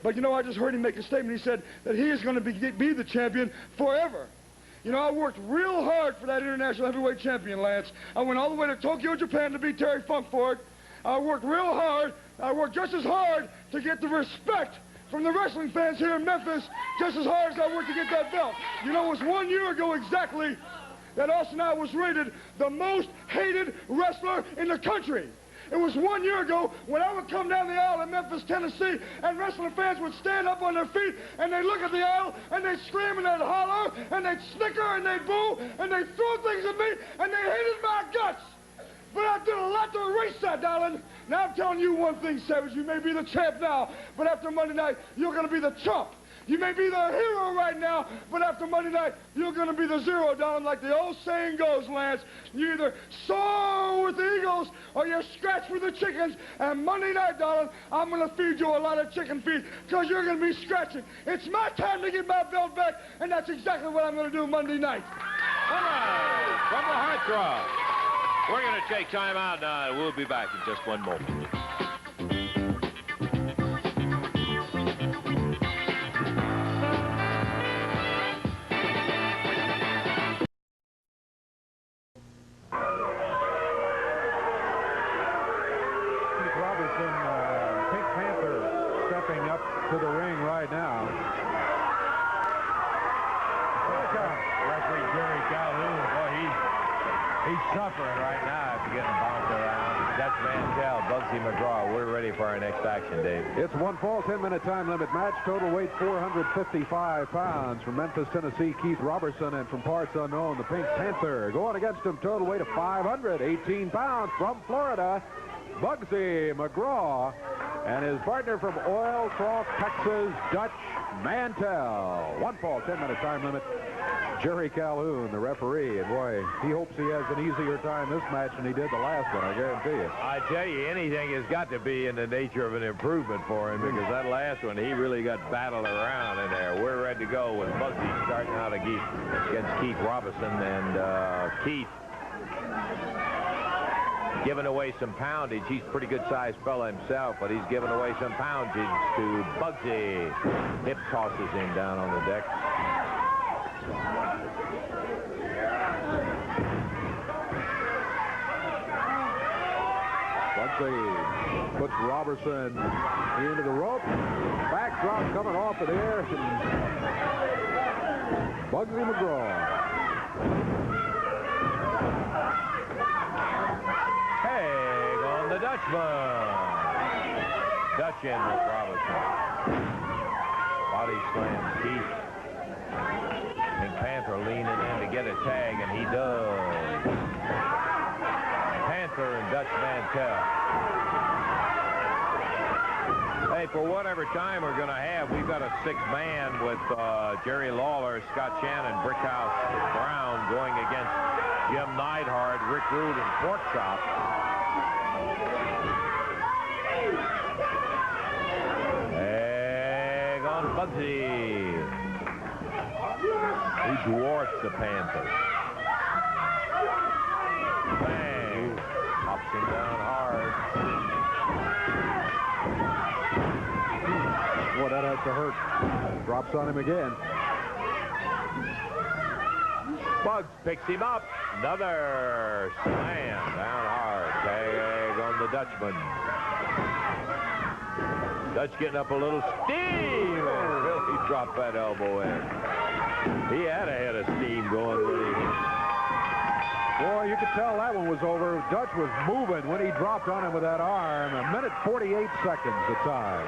S3: But, you know, I just heard him make a statement. He said that he is going to be the champion forever. You know, I worked real hard for that international heavyweight champion, Lance. I went all the way to Tokyo, Japan to beat Terry Funk for it. I worked real hard. I worked just as hard to get the respect from the wrestling fans here in Memphis, just as hard as I worked to get that belt. You know, it was 1 year ago exactly that Austin I was rated the most hated wrestler in the country. It was 1 year ago when I would come down the aisle in Memphis, Tennessee, and wrestling fans would stand up on their feet, and they'd look at the aisle, and they'd scream, and they'd holler, and they'd snicker, and they'd boo, and they'd throw things at me, and they hated my guts. But I did a lot to erase that, darling. Now I'm telling you one thing, Savage, you may be the champ now, but after Monday night, you're going to be the chump. You may be the hero right now, but after Monday night, you're going to be the zero, darling. Like the old saying goes, Lance, you either soar with the eagles or you scratch with the chickens. And Monday night, darling, I'm going to feed you a lot of chicken feed because you're going to be scratching. It's my time to get my belt back, and that's exactly what I'm going to do Monday night.
S1: All right, from the heartthrob. We're going to take time out now. We'll be back in just one moment.
S2: To the ring right now.
S1: Referee Jerry Calhoun, boy, he's suffering right now after getting bounced around. Dutch Mantell, Bugsy McGraw. We're ready for our next action, Dave.
S2: It's one fall, 10-minute time limit match. Total weight 455 pounds. From Memphis, Tennessee, Keith Robertson, and from parts unknown, the Pink Panther. Going against him, total weight of 518 pounds. From Florida, Bugsy McGraw. And his partner from Oilcroft, Texas, Dutch Mantell. One fall, 10-minute time limit. Jerry Calhoun, the referee. And boy, he hopes he has an easier time this match than he did the last one, I guarantee you.
S1: I tell you, anything has got to be in the nature of an improvement for him, because that last one, he really got battled around in there. We're ready to go with Bugsy starting out against Keith Robertson. And Keith giving away some poundage. He's a pretty good-sized fella himself, but he's giving away some poundage to Bugsy. Hip tosses him down on the deck.
S2: Bugsy puts Robertson into the rope. Backdrop coming off of there. Bugsy McGraw.
S1: The Dutchman. Dutch in with Robertson. Body slam Keith. Pink Panther leaning in to get a tag, and he does. Panther and Dutch Mantell. Hey, for whatever time we're going to have, we've got a six-man with Jerry Lawler, Scott Shannon, Brickhouse Brown going against Jim Neidhart, Rick Rude, and Porkchop. Egg on Bugsy. He dwarfs the Panther. Bang. Pops him down hard.
S2: Boy, that has to hurt. Drops on him again.
S1: Bugs picks him up. Another slam down hard. Tag on the Dutchman. Dutch getting up a little steam. Really dropped that elbow in. He had a head of steam going with him.
S2: Boy, you could tell that one was over. Dutch was moving when he dropped on him with that arm. 1:48 seconds the time.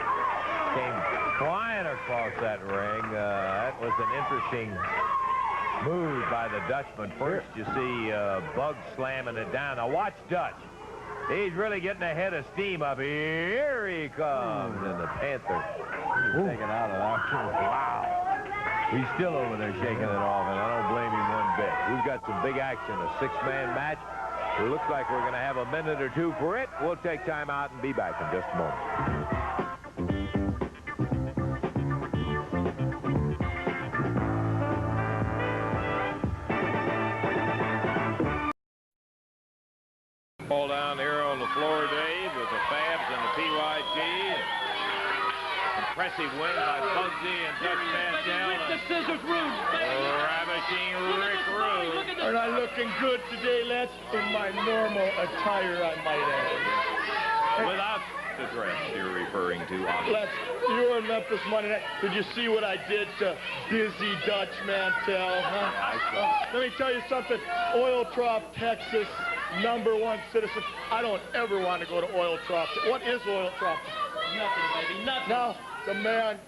S1: Came flying across that ring. That was an interesting move by the Dutchman. First, you see Bug slamming it down. Now watch Dutch. He's really getting a head of steam up. Here he comes. And the Panther is taken out of that. Wow. He's still over there shaking it off, and I don't blame him one bit. We've got some big action, a six-man match. It looks like we're going to have a minute or two for it. We'll take time out and be back in just a moment. All down here on the floor, Dave, with the Fabs and the PYT. Impressive win by Bugsy and Dutch Mantell.
S6: The scissors, Rude.
S1: Ravishing Rick Rude.
S8: Aren't I looking good today, lads? In my normal attire, I might add.
S1: Without the dress you're referring to, obviously.
S8: Lads, you were in Memphis Monday night. Did you see what I did to Busy Dutch Mantell, huh? Let me tell you something. Oil Trough, Texas, #1 citizen. I don't ever want to go to Oil Trough. What is Oil Trough?
S6: Nothing, baby, nothing.
S8: Now, the man,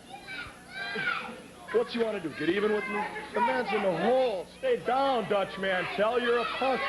S8: what you want to do, get even with me? The man's in the hole. Stay down, Dutch Mantell. You're a punk.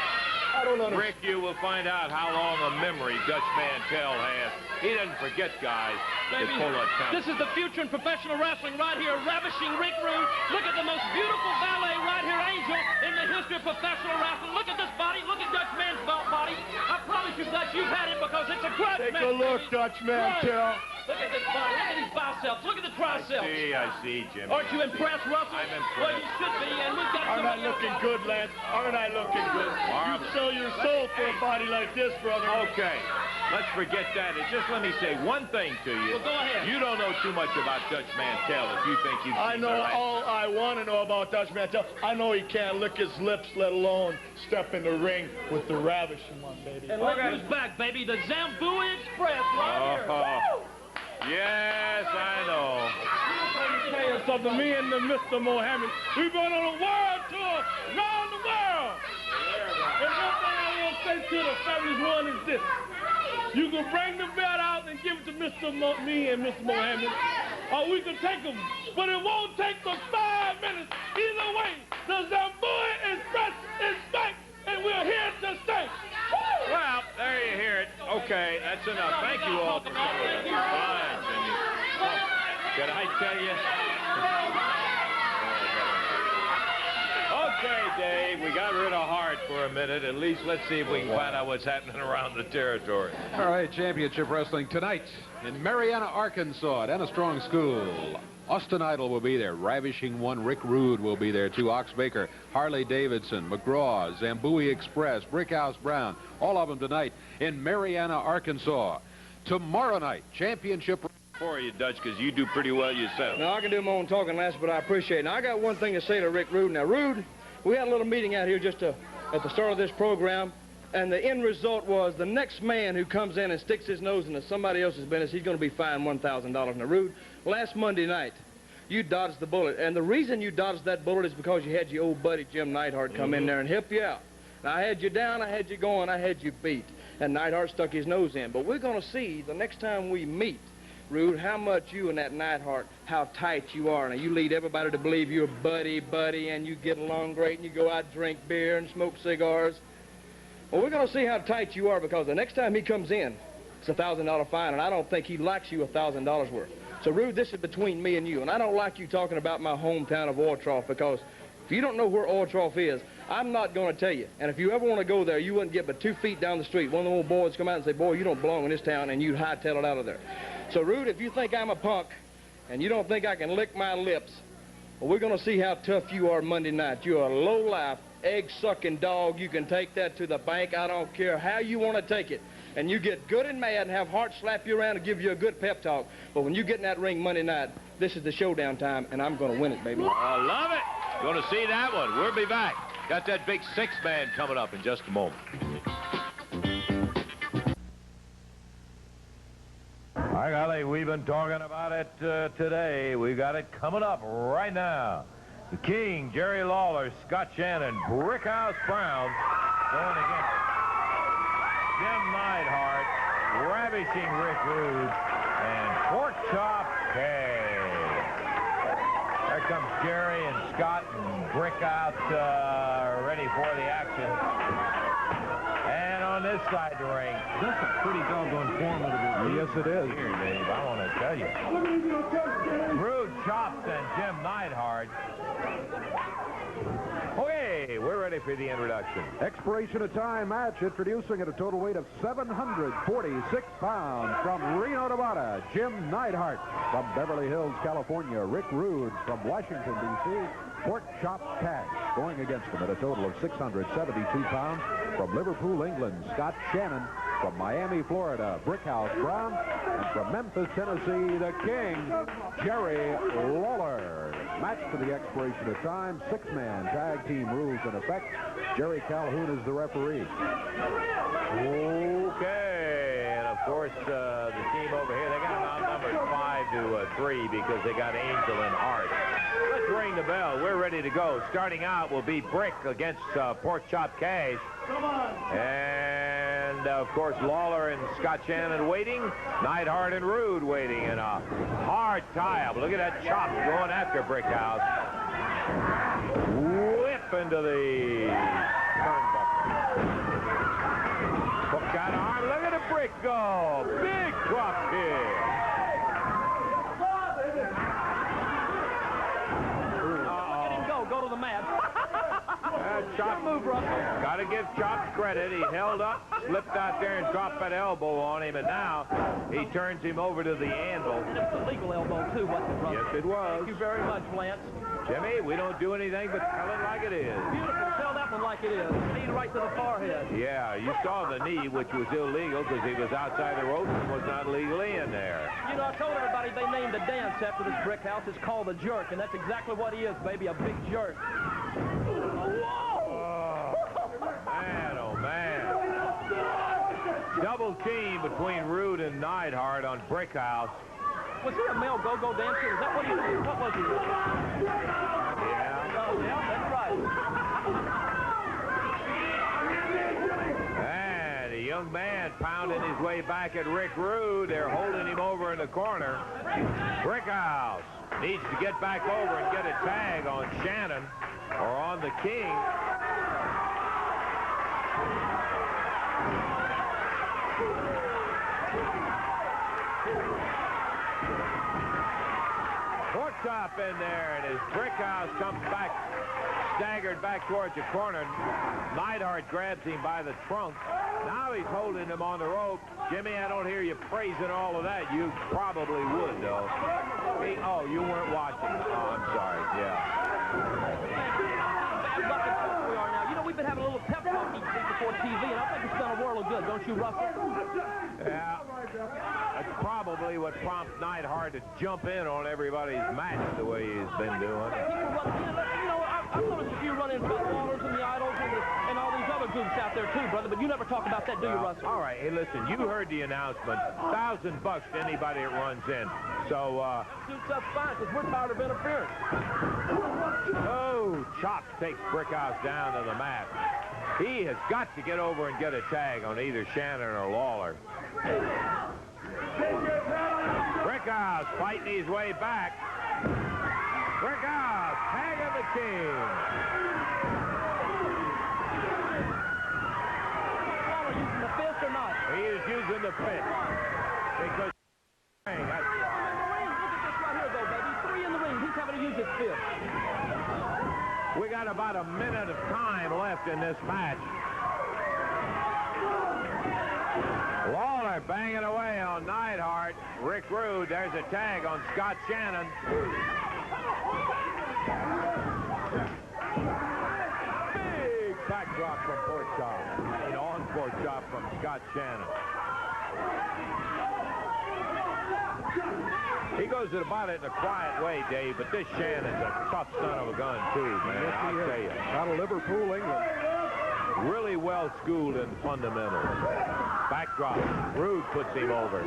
S8: I don't understand.
S1: Rick, you will find out how long a memory Dutch Mantell has. He doesn't forget guys that pull a count.
S6: This is the future in professional wrestling right here. Ravishing Rick Rude. Look at the most beautiful ballet right here, Angel, in the history of professional wrestling. Look at this body. Look at Dutch Man's body. I promise you, Dutch, you've had it because it's a grudge match.
S8: Take a look, Dutch Mantell.
S6: Look at this body. Look at these biceps. Look at the triceps.
S1: I see, Jimmy.
S6: Aren't you impressed, Russell?
S1: I'm impressed.
S6: Well, you should be, and we've got
S8: Aren't I looking good, Lance? Aren't I looking good? You sell your soul for a body like this, brother.
S1: Okay. Let's forget that. Just let me say one thing to you.
S6: Well, go ahead.
S1: You don't know too much about Dutch Mantell if you think you've
S8: I
S1: seen
S8: know
S1: the right.
S8: all I want to know about Dutch Mantell. I know he can't lick his lips, let alone step in the ring with the ravishing one, baby.
S6: And look who's back, baby. The Zambui Express right here. Woo!
S1: Yes, I know.
S8: Let me tell you something. Me and the Mr. Mohammed, we've been on a world tour around the world. And one thing I want to say to the families one is this. You can bring the belt out and give it to me and Mr. Mohammed, or we can take them. But it won't take but 5 minutes. Either way, the Zambui Express is back, and we're here to stay.
S1: Well, there you hear it. Okay, that's enough. Thank you all for coming. Fine, Jimmy. Can I tell you? Okay, Dave, we got rid of Hart for a minute. At least let's see if we can find out what's happening around the territory.
S2: All right, championship wrestling tonight in Marianna, Arkansas, at Anna Strong School. Austin Idol will be there. Ravishing One Rick Rude will be there, too. Ox Baker, Harley Davidson, McGraw, Zambui Express, Brickhouse Brown, all of them tonight in Marianna, Arkansas. Tomorrow night, championship
S1: For you, Dutch, because you do pretty well yourself.
S4: Now, I can do my own talking, Lance, but I appreciate it. Now, I got one thing to say to Rick Rude. Now, Rude, we had a little meeting out here just at the start of this program, and the end result was the next man who comes in and sticks his nose into somebody else's business, he's going to be fined $1,000. Now, Rude, last Monday night, you dodged the bullet, and the reason you dodged that bullet is because you had your old buddy Jim Neidhart come in there and help you out. Now, I had you down, I had you going, I had you beat, and Neidhart stuck his nose in. But we're going to see the next time we meet, Rude, how much you and that Neidhart, how tight you are. Now, you lead everybody to believe you're buddy, and you get along great, and you go out and drink beer and smoke cigars. Well, we're going to see how tight you are, because the next time he comes in, it's a $1,000 fine, and I don't think he likes you $1,000 worth. So, Rude, this is between me and you, and I don't like you talking about my hometown of Oil Trough, because if you don't know where Oil Trough is, I'm not going to tell you. And if you ever want to go there, you wouldn't get but 2 feet down the street. One of the old boys come out and say, boy, you don't belong in this town, and you hightail it out of there. So, Rude, if you think I'm a punk, and you don't think I can lick my lips, well, we're going to see how tough you are Monday night. You're a low-life, egg-sucking dog. You can take that to the bank. I don't care how you want to take it. And you get good and mad and have Hart slap you around and give you a good pep talk. But when you get in that ring Monday night, this is the showdown time, and I'm going to win it, baby.
S1: I love it. Going to see that one. We'll be back. Got that big six-man coming up in just a moment. Hi, golly, we've been talking about it today. We got it coming up right now. The King, Jerry Lawler, Scott Shannon, Brickhouse Brown, going against Jim Neidhart, ravishing Rick Rude, and Pork Chop K. There comes Jerry and Scott and Brick out ready for the action. And on this side of the ring, that's a pretty doggone formidable.
S2: Yes, it is.
S1: Here, Dave, I want to tell you. Rude chops and Jim Neidhart. Okay, we're ready for the introduction.
S2: Expiration of time match, introducing at a total weight of 746 pounds from Reno, Nevada, Jim Neidhart. From Beverly Hills, California, Rick Rude. From Washington, D.C., Pork Chop Cash. Going against him at a total of 672 pounds. From Liverpool, England, Scott Shannon. From Miami, Florida, Brickhouse Brown. And from Memphis, Tennessee, the King, Jerry Lawler. Match to the expiration of time. Six-man tag team rules in effect. Jerry Calhoun is the referee.
S1: Okay, and of course, the team over here, they got them outnumbered 5-3 because they got Angel and Art. Let's ring the bell. We're ready to go. Starting out will be Brick against Pork Chop Cash.
S6: Come on.
S1: And, of course, Lawler and Scott Shannon waiting. Neidhart and Rude waiting in a hard tie-up. Look at that chop going after Brickhouse. Whip into the turnbuckle. Hook got arm. Look at the Brick go. Big drop kick.
S6: Go to the mat.
S1: Chop move, Russell. Got to give Chop credit. He held up, slipped out there, and dropped that elbow on him, and now he turns him over to the anvil.
S6: And it was a legal elbow, too, wasn't it, Russell?
S1: Yes, it was.
S6: Thank you very much, Lance.
S1: Jimmy, we don't do anything but tell it like it is.
S6: Beautiful. Tell that one like it is. Knee right to the forehead.
S1: Yeah, you saw the knee, which was illegal because he was outside the ropes and was not legally in there.
S6: You know, I told everybody they named a dance after this brick house. It's called the jerk, and that's exactly what he is, baby, a big jerk.
S1: Man, oh, man. Double team between Rude and Neidhart on Brickhouse.
S6: Was he a male go-go dancer? Is that what he was? What was he?
S1: Yeah.
S6: Oh, yeah, that's right.
S1: And a young man pounding his way back at Rick Rude. They're holding him over in the corner. Brickhouse needs to get back over and get a tag on Shannon or on the King. Pork Chop in there, and as Brickhouse comes back, staggered back towards the corner, Neidhart grabs him by the trunk. Now he's holding him on the rope. Jimmy, I don't hear you praising all of that. You probably would, though. Oh, you weren't watching. Oh, I'm sorry. Yeah.
S6: Bad luck at what we are now. You know, we've been having a little pep talk before TV, and I think it's done a world of good, don't you, Russell?
S1: Yeah. That's probably what prompts Neidhart to jump in on everybody's match the way he's been doing.
S6: You know, I've noticed a few run-ins about Wallers and the Idols and all these other groups out there, too, brother, but you never talk about that, do you, Russell?
S1: All right. Hey, listen, you heard the announcement. $1,000 to anybody that runs in. So,
S6: Suits us fine, because we're tired of interference.
S1: oh, Chop takes Brickhouse down to the mat. He has got to get over and get a tag on either Shannon or Lawler. Brickhouse fighting his way back. Brickhouse tagging the King.
S6: Lawler using the fist or not?
S1: He is using the fist. Because
S6: Look at this right here, though, baby. 3 in the ring. He's having to use his fist.
S1: we got about a minute of time left in this match. Lawler banging away on Neidhart. Rick Rude, there's a tag on Scott Shannon. Big backdrop from Pork Chop. On Pork Chop from Scott Shannon. He goes about it in a quiet way, Dave, but this Shannon's a tough son of a gun, too, man.
S2: Yes,
S1: I'll tell you.
S2: Out of Liverpool, England.
S1: Really well schooled in fundamentals. Backdrop. Rude puts him over.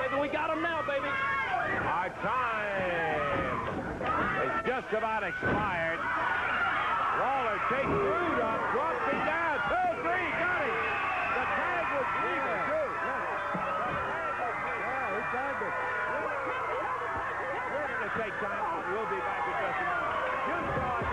S6: Baby, we got him now, baby.
S1: Our time is just about expired. Lawler Takes Rude up, drops him down. 2, 3, got him. The tag was legal, too.
S2: Yeah, he tagged it.
S1: We're going to take time out. We'll be back in just a moment. You saw it.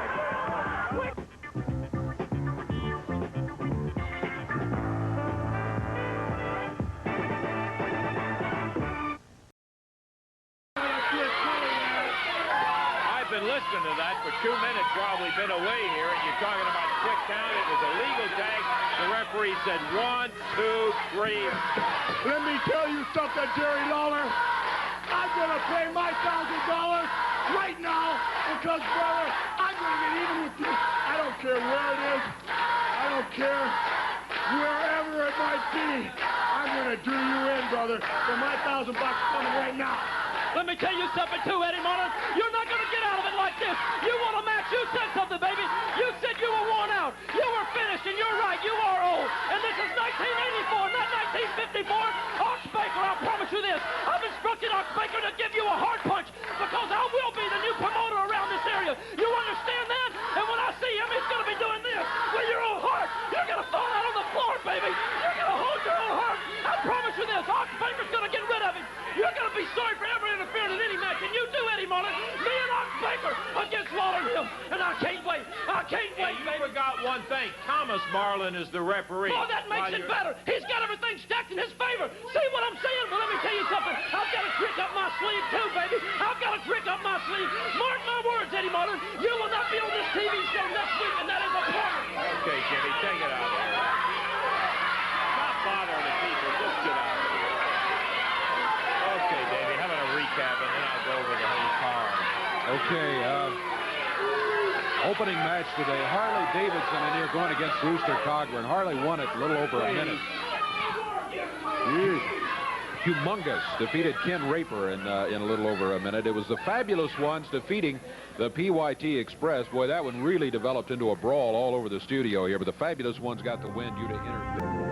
S1: I've been listening to that for 2 minutes while we've been away here, and you're talking about quick count. It was a legal tag. The referee said 1, 2, 3.
S12: Let me tell you something, Jerry Lawler. I'm going to pay my $1,000 right now because, brother, I'm going to get even with you. I don't care where it is. I don't care wherever it might be. I'm going to do you in, brother, for my $1,000 coming right now.
S6: Let me tell you something, too, Eddie Martin. You're not going to get out of it like this. You want a match? You said something, baby. You said you were worn out. You were finished, and you're right. You are old. And this is 1984, not 1954. Ox Baker, I promise you this. I've instructed Ox Baker to give you a hard punch because I will be the new promoter around this area. You understand that? And when I see him, he's going to be doing this with your own heart. You're going to fall out on the floor, baby. You're going to hold your own heart. I promise you this. Ox Baker's going to get rid of him. You're going to be sorry for ever interfering in any match, and you do, Eddie Martin. Me and Ox Baker against Lawler Hill, and I can't wait. I can't wait,
S1: You
S6: baby.
S1: forgot one thing. Thomas Marlin is the referee.
S6: Oh, that makes it better. He's got everything stacked in his favor. See what I'm saying? Well, let me tell you something. I've got a trick up my sleeve, too, baby. I've got a trick up my sleeve. Mark my words, Eddie Martin. You will not be on this TV show next week, and that is a promise.
S1: Okay, Jimmy, take it out of there. Stop bothering the people. Just get out of here. Okay, Davey, how about a recap, and then I'll go over the whole card.
S2: Okay, opening match today. Harley Davidson in here going against Rooster Cogburn. Harley won it a little over a minute. Humongous defeated Ken Raper in a little over a minute. It was the Fabulous Ones defeating the PYT Express. Boy, that one really developed into a brawl all over the studio here, but the Fabulous Ones got the win due to interference.